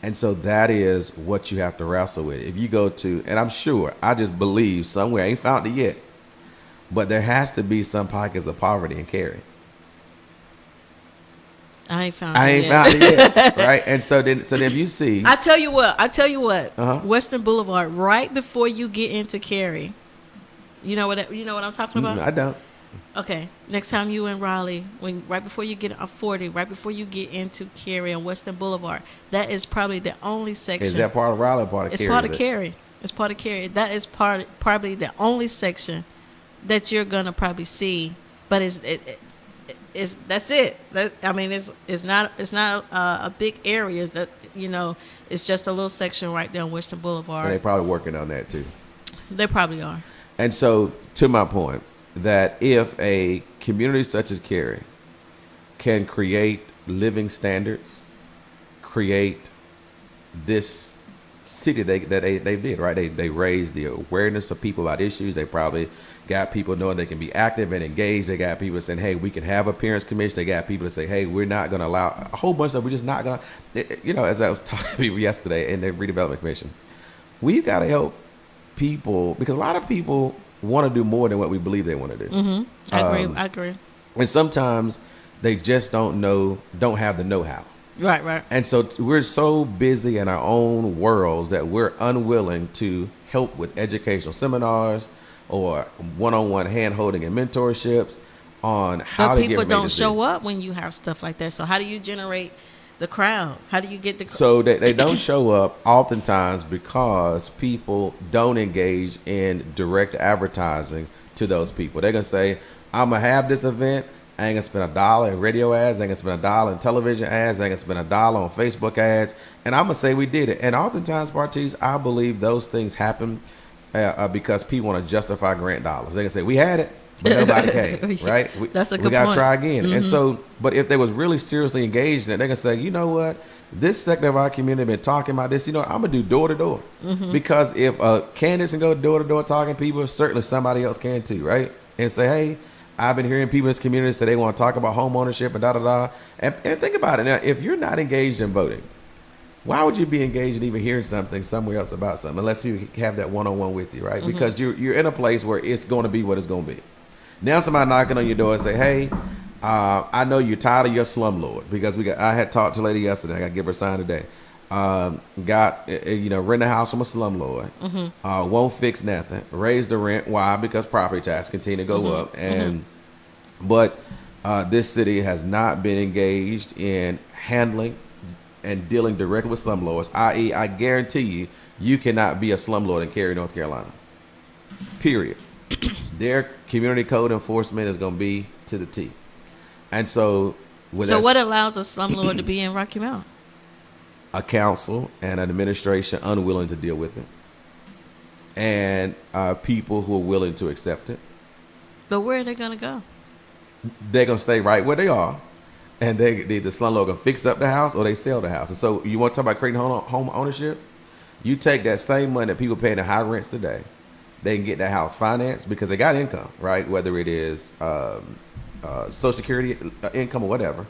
And so that is what you have to wrestle with. If you go to, and I'm sure, I just believe somewhere, I ain't found it yet, but there has to be some pockets of poverty in Cary. I ain't found it yet, right? And so then you see. I tell you what. Western Boulevard, right before you get into Cary. You know what I'm talking about? I don't. Okay, next time you in Raleigh, right before you get off 40, right before you get into Cary on Western Boulevard, that is probably the only section. Is that part of Raleigh or part of Cary? It's part of Cary. It's part of Cary. That is probably the only section that you're gonna probably see, but that's it. It's not a big area. That it's just a little section right there on Western Boulevard. And they're probably working on that too. They probably are. And so, to my point, that if a community such as Cary can create living standards, create this city that they did, right? They raised the awareness of people about issues. They probably got people knowing they can be active and engaged. They got people saying, hey, we can have a parents commission. They got people to say, hey, we're not going to allow a whole bunch of, we're just not going to, as I was talking to people yesterday in the redevelopment commission, we've got to help people because a lot of people want to do more than what we believe they want to do. I agree. And sometimes they just don't have the know-how. Right. And so we're so busy in our own worlds that we're unwilling to help with educational seminars or one-on-one hand-holding and mentorships on how to get. But people don't show up when you have stuff like that. So how do you generate the crowd? How do you get the crowd? So they don't show up oftentimes because people don't engage in direct advertising to those people. They're going to say, I'm going to have this event. I ain't going to spend $1 in radio ads. I ain't going to spend $1 in television ads. I ain't going to spend $1 on Facebook ads. And I'm going to say we did it. And oftentimes, Bartiz, I believe those things happen because people want to justify grant dollars. They're going to say, we had it, but nobody came, right? That's a good point. We got to try again. And so, but if they was really seriously engaged in it, they're going to say, you know what? This sector of our community been talking about this. I'm going to do door to door. Because if Candace can go door to door talking to people, certainly somebody else can too, right? And say, hey, I've been hearing people in this community say they want to talk about home ownership and da-da-da. And think about it. Now, if you're not engaged in voting, why would you be engaged in even hearing something somewhere else about something unless you have that one-on-one with you, right? Because you're in a place where it's going to be what it's going to be. Now somebody knocking on your door and say, hey, I know you're tired of your slumlord because I had talked to a lady yesterday. I got to give her a sign today. Rent a house from a slumlord, won't fix nothing, raise the rent. Why? Because property taxes continue to go up. But this city has not been engaged in handling and dealing directly with slumlords, i.e. I guarantee you cannot be a slumlord in Cary, North Carolina. Period. Their community code enforcement is going to be to the T. And so what allows a slumlord to be in Rocky Mount? A council and an administration unwilling to deal with it, and people who are willing to accept it. But where are they going to go? They're going to stay right where they are, and the slumlord going to fix up the house or they sell the house. And so you want to talk about creating home ownership? You take that same money that people paying the high rents today, they can get that house financed because they got income, right? Whether it is Social Security income or whatever.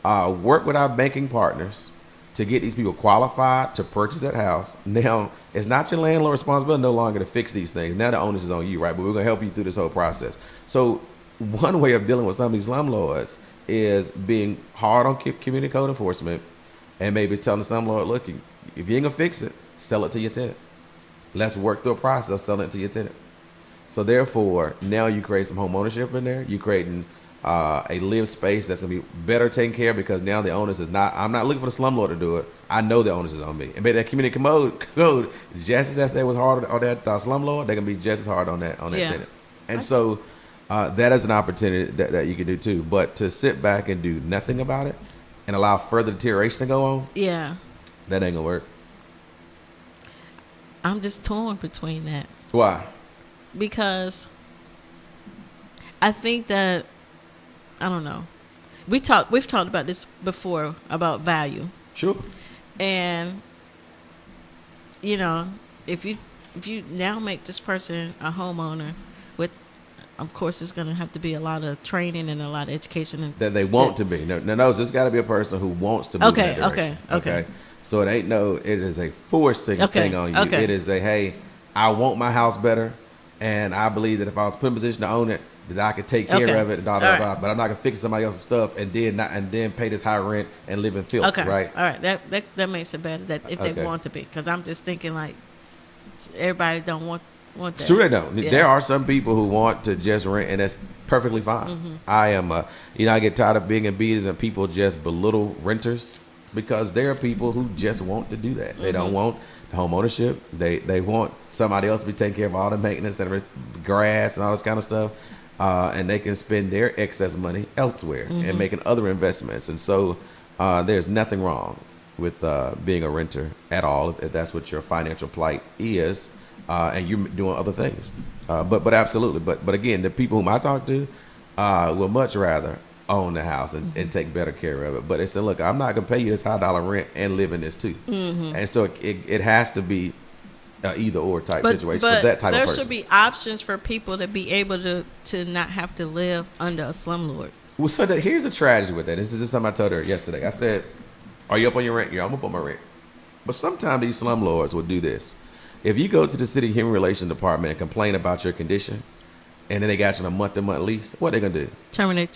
Work with our banking partners to get these people qualified to purchase that house. Now, it's not your landlord responsibility no longer to fix these things. Now the onus is on you, right? But we're going to help you through this whole process. So one way of dealing with some of these slumlords is being hard on community code enforcement and maybe telling the slumlord, look, if you ain't going to fix it, sell it to your tenant. Let's work through a process of selling it to your tenant. So therefore, now you create some home ownership in there. You're creating a live space that's going to be better taken care of because now the onus is not, I'm not looking for the slumlord to do it. I know the onus is on me. And maybe that community code, just as if they was hard on that slumlord, they're going to be just as hard on that tenant. And so that is an opportunity that you can do too. But to sit back and do nothing about it and allow further deterioration to go on, that ain't going to work. I'm just torn between that. Why? Because I think that, I don't know. we've talked about this before about value. Sure. And you know, if you now make this person a homeowner, with, of course, it's going to have to be a lot of training and a lot of education. And that they want to be. No, it's got to be a person who wants to move in that direction. Okay. So it is a forcing thing on you. It is a, hey, I want my house better, and I believe that if I was put in a position to own it, that I could take care of it, blah, blah, blah, but I'm not gonna fix somebody else's stuff and then pay this high rent and live in filth, right? All right, that makes it better that if they want to be, because I'm just thinking like everybody don't want that. Sure, they don't. Yeah. There are some people who want to just rent, and that's perfectly fine. Mm-hmm. I am, I get tired of being in beaters and people just belittle renters, because there are people who just want to do that. Mm-hmm. They don't want the home ownership. They want somebody else to be taking care of all the maintenance and grass and all this kind of stuff. And they can spend their excess money elsewhere and making other investments. And so there's nothing wrong with being a renter at all, if that's what your financial plight is, and you're doing other things. But absolutely. But again, the people whom I talk to will much rather own the house and take better care of it. But they said, look, I'm not going to pay you this high dollar rent and live in this too. Mm-hmm. And so it has to be either or type situation for that type of person. There should be options for people to be able to not have to live under a slumlord. Well, so here's the tragedy with that. This is just something I told her yesterday. I said, are you up on your rent? Yeah, I'm up on my rent. But sometimes these slumlords will do this. If you go to the city human relations department and complain about your condition, and then they got you on a month-to-month lease, what are they going to do? Terminate you.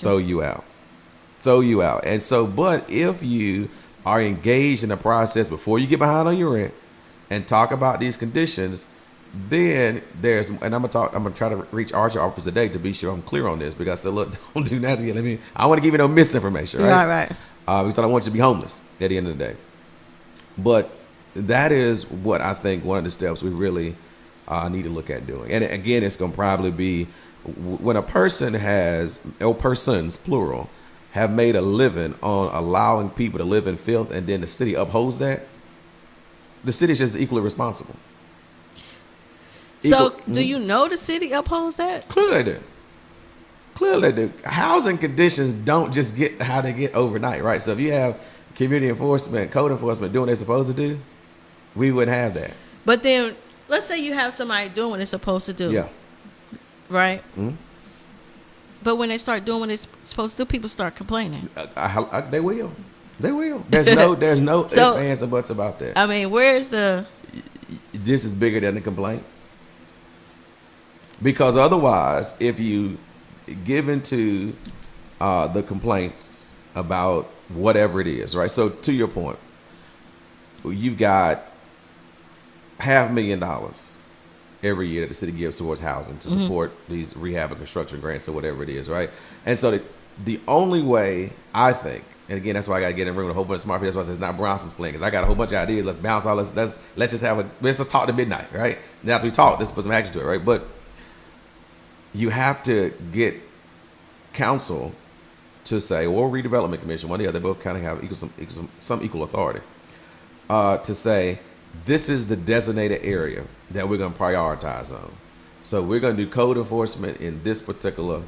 Throw you out. And so, but if you are engaged in the process before you get behind on your rent, and talk about these conditions, then and I'm gonna try to reach Archer office today to be sure I'm clear on this, because I said, look, don't do nothing. I don't want to give you no misinformation, right? Right. Because I don't want you to be homeless at the end of the day. But that is what I think one of the steps we really need to look at doing. And again, it's gonna probably be when a person or persons plural have made a living on allowing people to live in filth, and then the city upholds that. The city is just equally responsible. So, do you know the city upholds that? Clearly they do. Housing conditions don't just get how they get overnight, right? So if you have community enforcement, code enforcement doing what they're supposed to do, we wouldn't have that. But then, let's say you have somebody doing what they're supposed to do. Yeah. Right? Mm-hmm. But when they start doing what they're supposed to do, people start complaining. They will. There's no ifs, ands, and buts about that. I mean, where's the... This is bigger than the complaint. Because otherwise, if you give into the complaints about whatever it is, right? So to your point, you've got $500,000 every year that the city gives towards housing to support these rehab and construction grants or whatever it is, right? And so the only way, I think, and again, that's why I got to get in the room with a whole bunch of smart people. That's why I say it's not Bronson's plan, because I got a whole bunch of ideas. Let's bounce all this. Let's just talk to midnight, right? Now after we talk, let's put some action to it, right? But you have to get council to say, or redevelopment commission, one or the other, they both kind of have some equal authority, to say, this is the designated area that we're going to prioritize on. So we're going to do code enforcement in this particular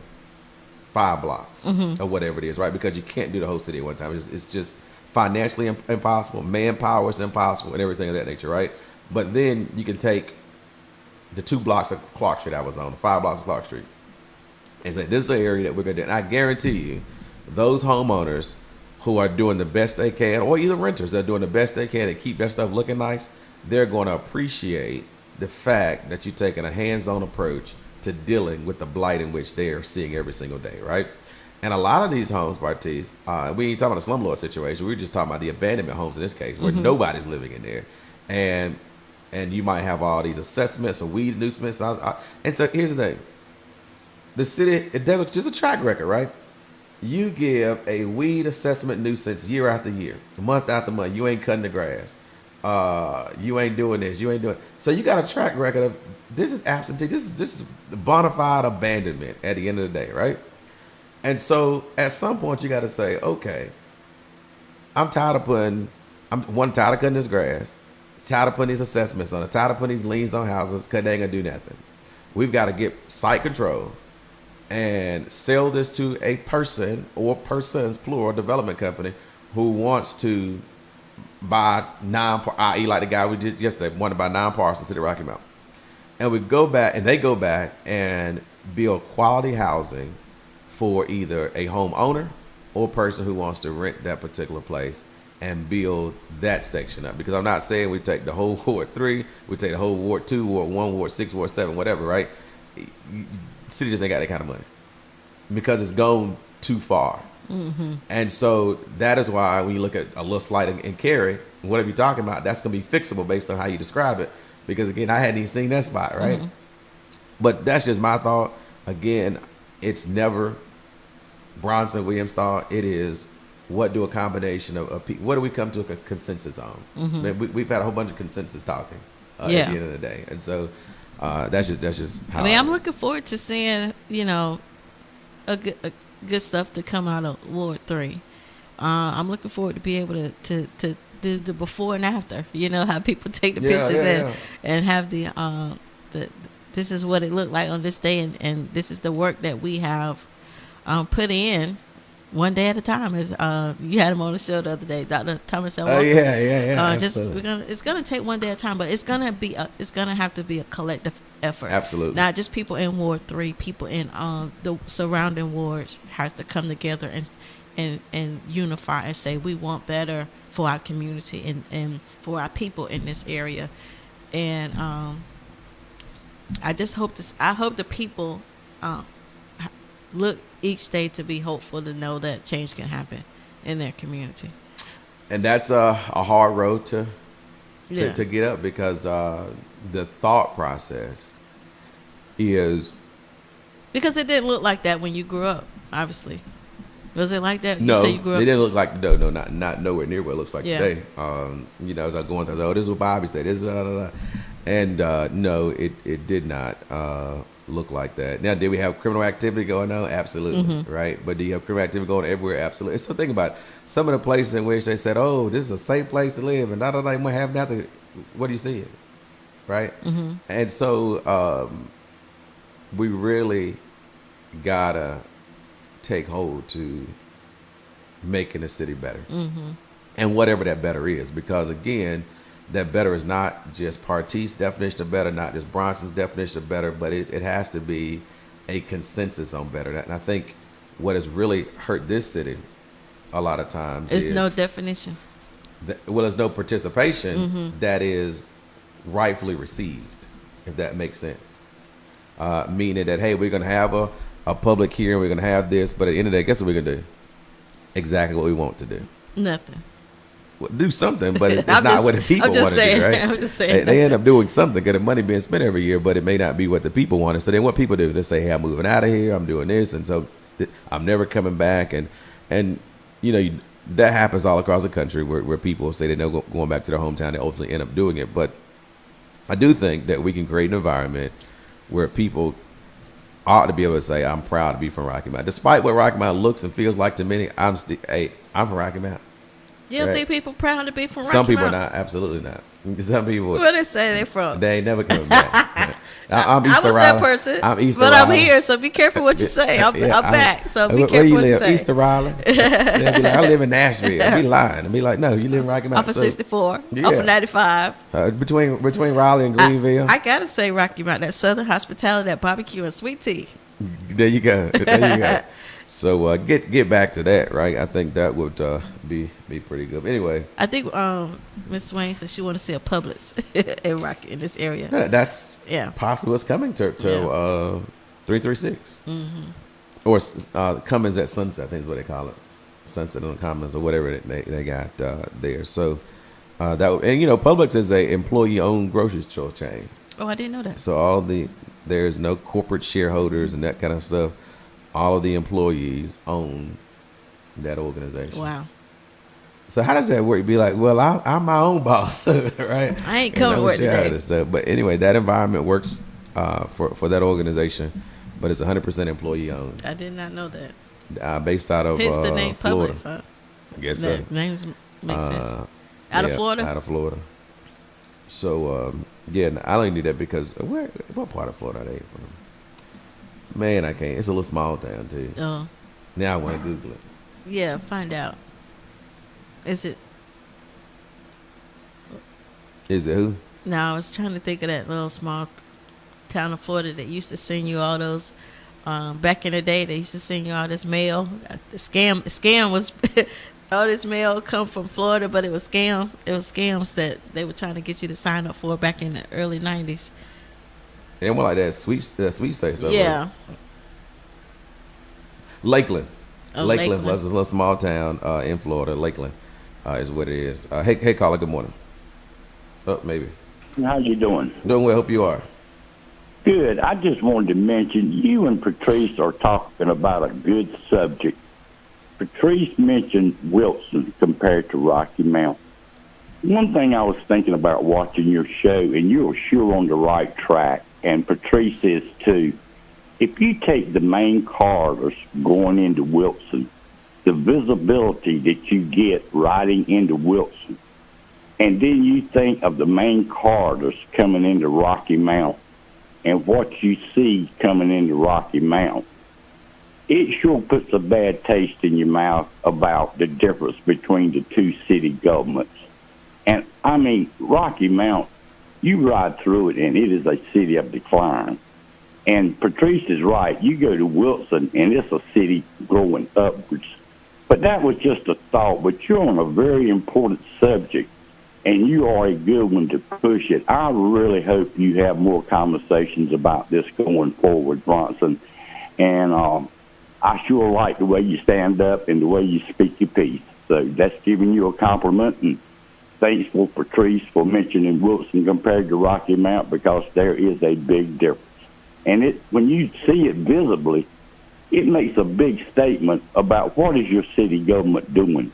5 blocks or whatever it is, right? Because you can't do the whole city at one time. It's just financially impossible, manpower is impossible, and everything of that nature, right? But then you can take the 2 blocks of Clark Street I was on, the 5 blocks of Clark Street, and say, this is the area that we're going to do. And I guarantee you, those homeowners who are doing the best they can, or either renters that are doing the best they can to keep their stuff looking nice, they're going to appreciate the fact that you're taking a hands-on approach to dealing with the blight in which they're seeing every single day, right? And a lot of these homes, Bartiz, we ain't talking about a slumlord situation. We're just talking about the abandonment homes in this case, where nobody's living in there. And you might have all these assessments or weed nuisances. And so here's the thing. The city, there's just a track record, right? You give a weed assessment nuisance year after year, month after month. You ain't cutting the grass. You ain't doing this. You ain't doing. So you got a track record of this is absentee. This is bona fide abandonment at the end of the day, right? And so at some point you got to say, okay, I'm tired of cutting this grass, tired of putting these assessments on it, tired of putting these liens on houses because they ain't gonna do nothing. We've got to get site control and sell this to a person or persons, plural, development company who wants to buy i.e. like the guy we did yesterday, wanted to buy 9 parcels in the Rocky Mountain. And we go back, and they go back and build quality housing for either a homeowner or a person who wants to rent that particular place and build that section up. Because I'm not saying we take the whole Ward 3, we take the whole Ward 2, Ward 1, Ward 6, Ward 7, whatever, right? City just ain't got that kind of money because it's gone too far. Mm-hmm. And so that is why when you look at a little slight in Cary, whatever you're talking about, that's going to be fixable based on how you describe it. Because, again, I hadn't even seen that spot, right? Mm-hmm. But that's just my thought. Again, it's never Bronson Williams' thought. It is, what do a combination of people, what do we come to a consensus on? Mm-hmm. We've had a whole bunch of consensus talking at the end of the day. And so that's just how I'm looking forward to seeing, a good stuff to come out of Ward 3. I'm looking forward to be able to do the before and after, how people take the pictures and have the this is what it looked like on this day, and this is the work that we have put in one day at a time. As you had him on the show the other day, Dr. Thomas L. Walker. It's gonna take one day at a time, but it's gonna have to be a collective effort. Absolutely. Not just people in Ward 3, people in the surrounding wards has to come together and unify and say we want better for our community and for our people in this area. And I just hope the people look each day to be hopeful, to know that change can happen in their community. And that's a hard road to get up, because the thought process is, because it didn't look like that when you grew up. Obviously, was it like that? No, you grew up? It didn't look like not nowhere near what it looks like today. As I was going through, this is what Bobby said. This is and no, it did not look like that. Now, did we have criminal activity going on? Absolutely, right? But do you have criminal activity going everywhere? Absolutely. So think about some of the places in which they said, "Oh, this is a safe place to live," and what happened after? What do you see? Right? Mm-hmm. And so we really gotta take hold to making the city better, and whatever that better is, because again, that better is not just Parti's definition of better, not just Bronson's definition of better, but it has to be a consensus on better. And I think what has really hurt this city a lot of times is no definition. There's no participation that is rightfully received, if that makes sense. Meaning that, hey, we're going to have a public hearing, we're going to have this, but at the end of the day, guess what we're going to do? Exactly what we want to do. Nothing. Well, do something, but it's not what the people want to do, right? I'm just saying. They end up doing something, because the money being spent every year, but it may not be what the people wanted. So then what people do, they say, hey, I'm moving out of here, I'm doing this, and so I'm never coming back. And that happens all across the country where people say they're not going back to their hometown, they ultimately end up doing it. But I do think that we can create an environment where people ought to be able to say, I'm proud to be from Rocky Mount. Despite what Rocky Mount looks and feels like to many, I'm from Rocky Mount. You don't think people proud to be from Rocky Some people Mount? Not, absolutely not. Some people. Where they say they from? They ain't never coming back. I'm Easter I was Raleigh. that person, I'm Easter but Raleigh. I'm here, so be careful what you say. I'm back, so be careful where you what live? you say. Easter Raleigh. They'll be like, I live in Nashville. I'll be lying. I'll be like, no, you live in Rocky Mount. Off of 64, off of 95. Between Raleigh and Greenville. I gotta say Rocky Mount, that Southern hospitality, that barbecue and sweet tea. There you go. So get back to that, right? I think that would be pretty good. Anyway, I think Miss Swain said she want to see a Publix in Rocky in this area. That's possibly what's coming to 336, or Cummins at Sunset. I think is what they call it, Sunset on the Commons or whatever they got there. So and Publix is a employee-owned grocery store chain. Oh, I didn't know that. So there's no corporate shareholders and that kind of stuff. All of the employees own that organization. Wow. So how does that work? You'd be like, well, I'm my own boss, right? I ain't coming to work today. So, but anyway, that environment works for that organization, but it's 100% employee owned. I did not know that. Based out of Hence the name Florida. Publix, huh? I guess that so. Names make sense. Out of Florida? Out of Florida. So, I only knew that because what part of Florida are they from? Man, I can't. It's a little small town too. Oh, Now I want to Google it. yeah. Find out. Is it? Is it who? No, I was trying to think of that little small town of Florida that used to send you all those. Back in the day, they used to send you all this mail. The scam was all this mail come from Florida, but it was scam. It was scams that they were trying to get you to sign up for back in the early '90s. And more like that sweepstakes stuff. Yeah. Lakeland. Oh, Lakeland was a little small town in Florida. Lakeland is what it is. Hey, caller. Good morning. Oh, maybe. How you doing? Doing well. Hope you are. Good. I just wanted to mention you and Patrice are talking about a good subject. Patrice mentioned Wilson compared to Rocky Mount. One thing I was thinking about watching your show, and you're sure on the right track, and Patrice is too. If you take the main corridors going into Wilson, the visibility that you get riding into Wilson, and then you think of the main corridors coming into Rocky Mount, and what you see coming into Rocky Mount, it sure puts a bad taste in your mouth about the difference between the two city governments. And, I mean, Rocky Mount, you ride through it, and it is a city of decline. And Patrice is right. You go to Wilson, and it's a city growing upwards. But that was just a thought. But you're on a very important subject, and you are a good one to push it. I really hope you have more conversations about this going forward, Bronson. And I sure like the way you stand up and the way you speak your piece. So that's giving you a compliment. And thanks for Patrice for mentioning Wilson compared to Rocky Mount, because there is a big difference. And when you see it visibly, it makes a big statement about what is your city government doing.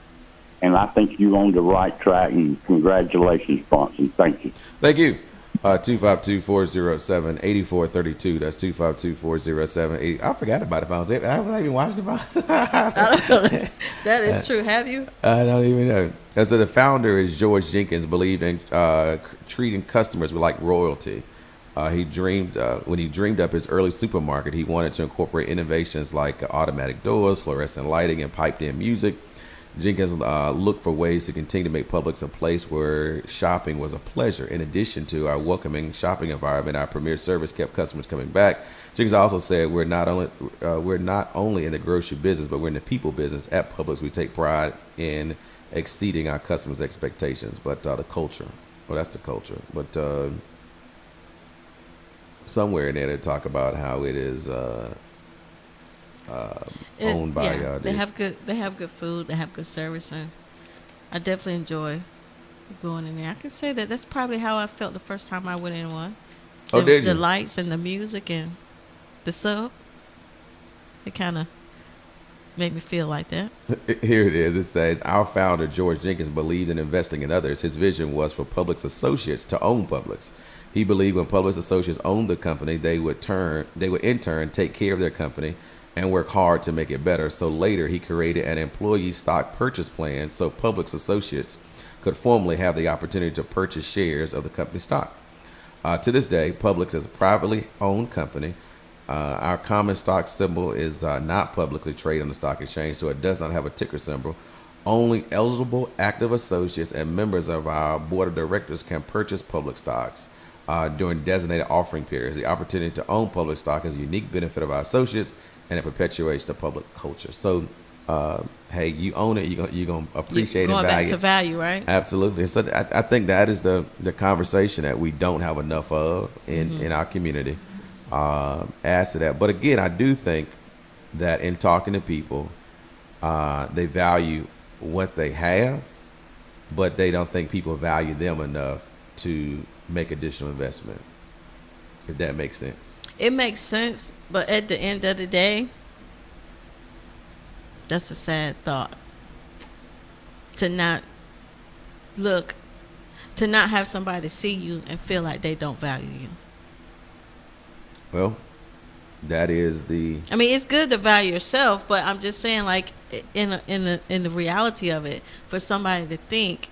And I think you're on the right track, and congratulations, Bronson. Thank you. Thank you. 252-407-8432. That's 252-407-80. I forgot about it. I haven't even watched about it. That is true. Have you? I don't even know. And so the founder is George Jenkins, believed in treating customers with like royalty. When he dreamed up his early supermarket, he wanted to incorporate innovations like automatic doors, fluorescent lighting, and piped-in music. Jenkins looked for ways to continue to make Publix a place where shopping was a pleasure. In addition to our welcoming shopping environment, our premier service kept customers coming back. Jenkins also said, we're not only in the grocery business, but we're in the people business. At Publix, we take pride in exceeding our customers' expectations. But the culture, well, that's the culture. But somewhere in there they talk about how it is owned by they have good food, they have good service, and I definitely enjoy going in there. I can say that's probably how I felt the first time I went in one. Did you? The lights and the music and the sub, it kind of made me feel like that. Here it is. It says, our founder, George Jenkins, believed in investing in others. His vision was for Publix associates to own Publix. He believed when Publix associates owned the company, they would in turn take care of their company and work hard to make it better. So later, he created an employee stock purchase plan so Publix associates could formally have the opportunity to purchase shares of the company stock. To this day, Publix is a privately owned company. Our common stock symbol is not publicly traded on the stock exchange, so it does not have a ticker symbol. Only eligible active associates and members of our board of directors can purchase Publix stocks during designated offering periods. The opportunity to own Publix stock is a unique benefit of our associates, and it perpetuates the public culture. So, hey, you own it, you're gonna appreciate it. Going back to value, right? Absolutely. So I think that is the conversation that we don't have enough of in our community. As to that, but again, I do think that in talking to people, they value what they have, but they don't think people value them enough to make additional investment. If that makes sense. It makes sense, but at the end of the day, that's a sad thought. To not have somebody see you and feel like they don't value you. Well, that is the. I mean, it's good to value yourself, but I'm just saying, like, in the reality of it, for somebody to think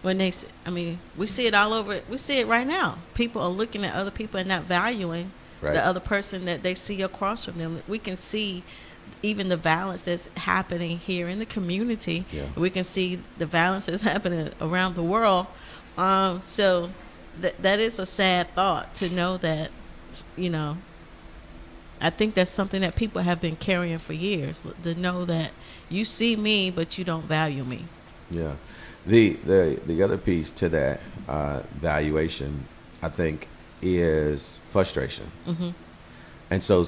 when they, I mean, we see it all over. We see it right now. People are looking at other people and not valuing Right. the other person that they see across from them. We can see even the violence that's happening here in the community. Yeah. We can see the violence that's happening around the world. So that is a sad thought to know that, I think that's something that people have been carrying for years, to know that you see me, but you don't value me. Yeah. The other piece to that valuation, I think, is frustration. Mm-hmm. And so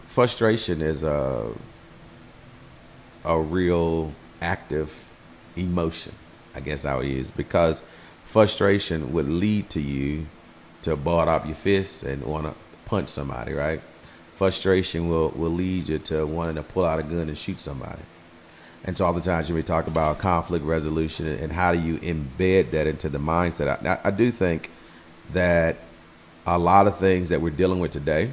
frustration is a real active emotion, I guess I would use, because frustration would lead to you to ball up your fists and want to punch somebody, right? Frustration will lead you to wanting to pull out a gun and shoot somebody. And so all the times we talk about conflict resolution and how do you embed that into the mindset. I do think that a lot of things that we're dealing with today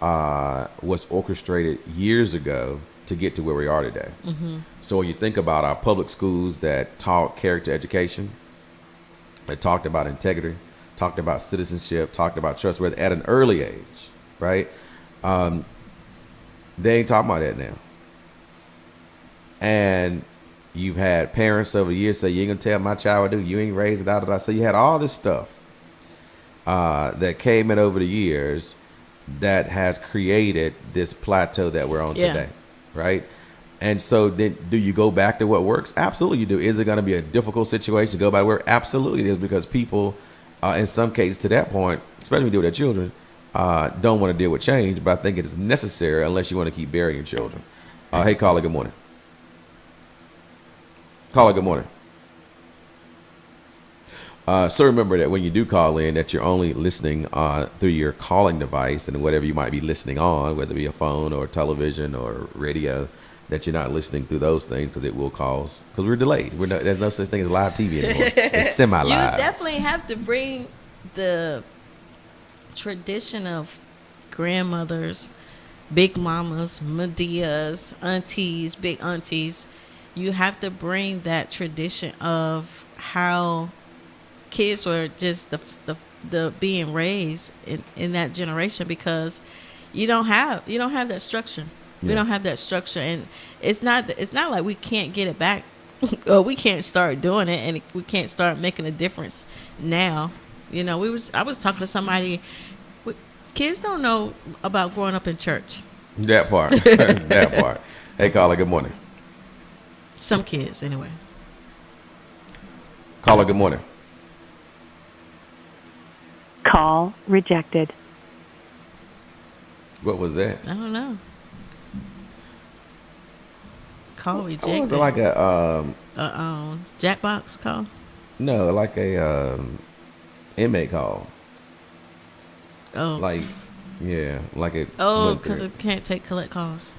was orchestrated years ago to get to where we are today. Mm-hmm. So when you think about our public schools that taught character education, that talked about integrity, talked about citizenship, talked about trustworthiness at an early age, right? They ain't talking about that now. And you've had parents over the years say, you ain't gonna tell my child what to do, you ain't raised it out. So you had all this stuff that came in over the years that has created this plateau that we're on today, right? And so then do you go back to what works? Absolutely you do. Is it going to be a difficult situation to go back to work? Absolutely it is, because people, in some cases to that point, especially when you deal with their children, don't want to deal with change, but I think it is necessary unless you want to keep burying your children. Hey, caller, good morning. Caller, good morning. So remember that when you do call in, that you're only listening through your calling device and whatever you might be listening on, whether it be a phone or television or radio, that you're not listening through those things, because it will cause, because we're delayed. There's no such thing as live TV anymore. It's semi-live. You definitely have to bring the tradition of grandmothers, big mamas, Medeas, aunties, big aunties. You have to bring that tradition of how kids were just the being raised in that generation, because you don't have that structure. We don't have that structure, and it's not like we can't get it back, or we can't start doing it, and we can't start making a difference now. I was talking to somebody. Kids don't know about growing up in church. That part. That part. Hey, caller, good morning. Some kids, anyway. Caller, good morning. Call rejected. What was that? I don't know. Call rejected. Was it like a Jackbox call? No, like a inmate call. Oh, like it. Oh, because it can't collect calls.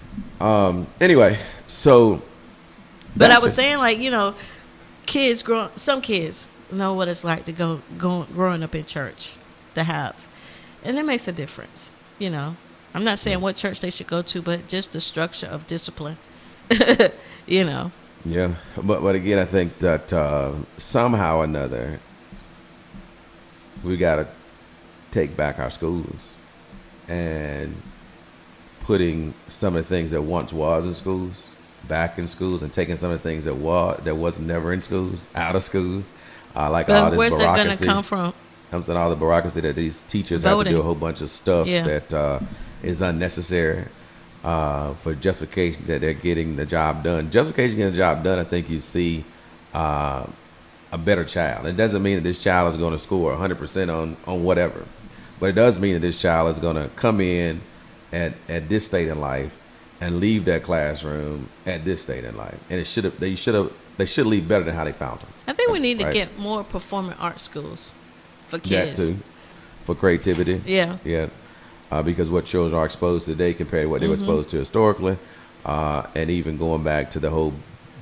Anyway, so. But I was saying, some kids know what it's like to growing up in church, and it makes a difference. I'm not saying what church they should go to, but just the structure of discipline. Yeah, but again, I think that somehow or another we got to take back our schools and putting some of the things that once was in schools back in schools, and taking some of the things that was never in schools out of schools, like all this where's bureaucracy. Where's that going to come from? I'm saying all the bureaucracy that these teachers have to do a whole bunch of stuff that is unnecessary for justification that they're getting the job done. Justification getting the job done, I think you see a better child. It doesn't mean that this child is going to score 100% on whatever, but it does mean that this child is going to come in at this state in life and leave that classroom at this state in life, and they should leave better than how they found them. I think we need to get more performing art schools for kids. That too, for creativity. Yeah. Because what children are exposed to today compared to what they were exposed to historically, and even going back to the whole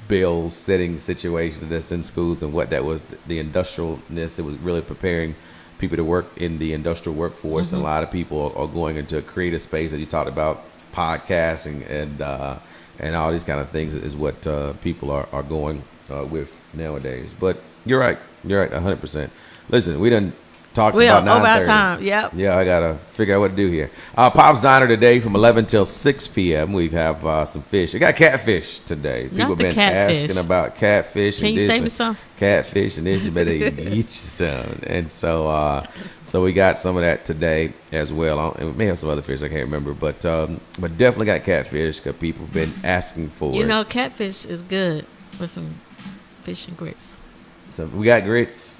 bill setting situation that's in schools and what that was, the industrialness. It was really preparing people to work in the industrial workforce, and a lot of people are going into a creative space that you talked about. Podcasting and all these kind of things is what people are going with nowadays. But you're right 100%. Listen, we done talked Well, about 9:30. over our time. Yep. Yeah, I gotta figure out what to do here. Pop's Diner today from 11 till 6 p.m. We have some fish. They got catfish today. Not People have the been catfish. asking about catfish. Can and you this save me and some? catfish and this. You better eat you some. And so we got some of that today as well. We may have some other fish I can't remember, but definitely got catfish because people have been asking for You it. know, catfish is good with some fish and grits. So we got grits.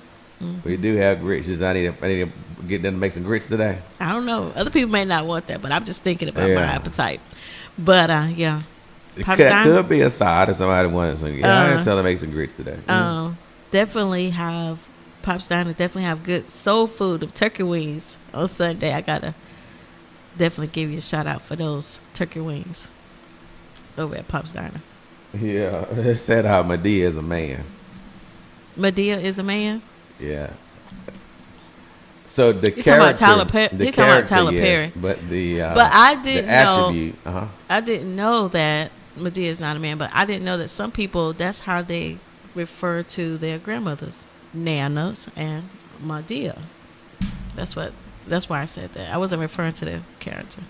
Mm-hmm. We do have grits. I need to get them to make some grits today. I don't know. Other people may not want that, but I'm just thinking about Yeah. my appetite. But yeah, Pop's That Diner, could be a side if somebody wanted some. Yeah, I tell them to make some grits today. definitely have Pop's Diner. Definitely have good soul food. The turkey wings on Sunday. I gotta definitely give you a shout out for those turkey wings over at Pop's Diner. Yeah, it said how Medea is a man. Medea is a man. Yeah. So the talking character, about Tyler Perry- the you're talking about character, Tyler yes, Perry. but the But I didn't the know. attribute. I didn't know that Medea is not a man, but I didn't know that some people, that's how they refer to their grandmothers, Nanas and Medea. That's why I said that. I wasn't referring to the character.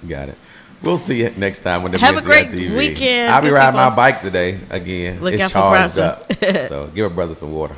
Got it. We'll see you next time when the Have a Busy great on TV. weekend, I'll be good riding my people. bike today again. Look it's out for charged Bronson. up. So give a brother some water.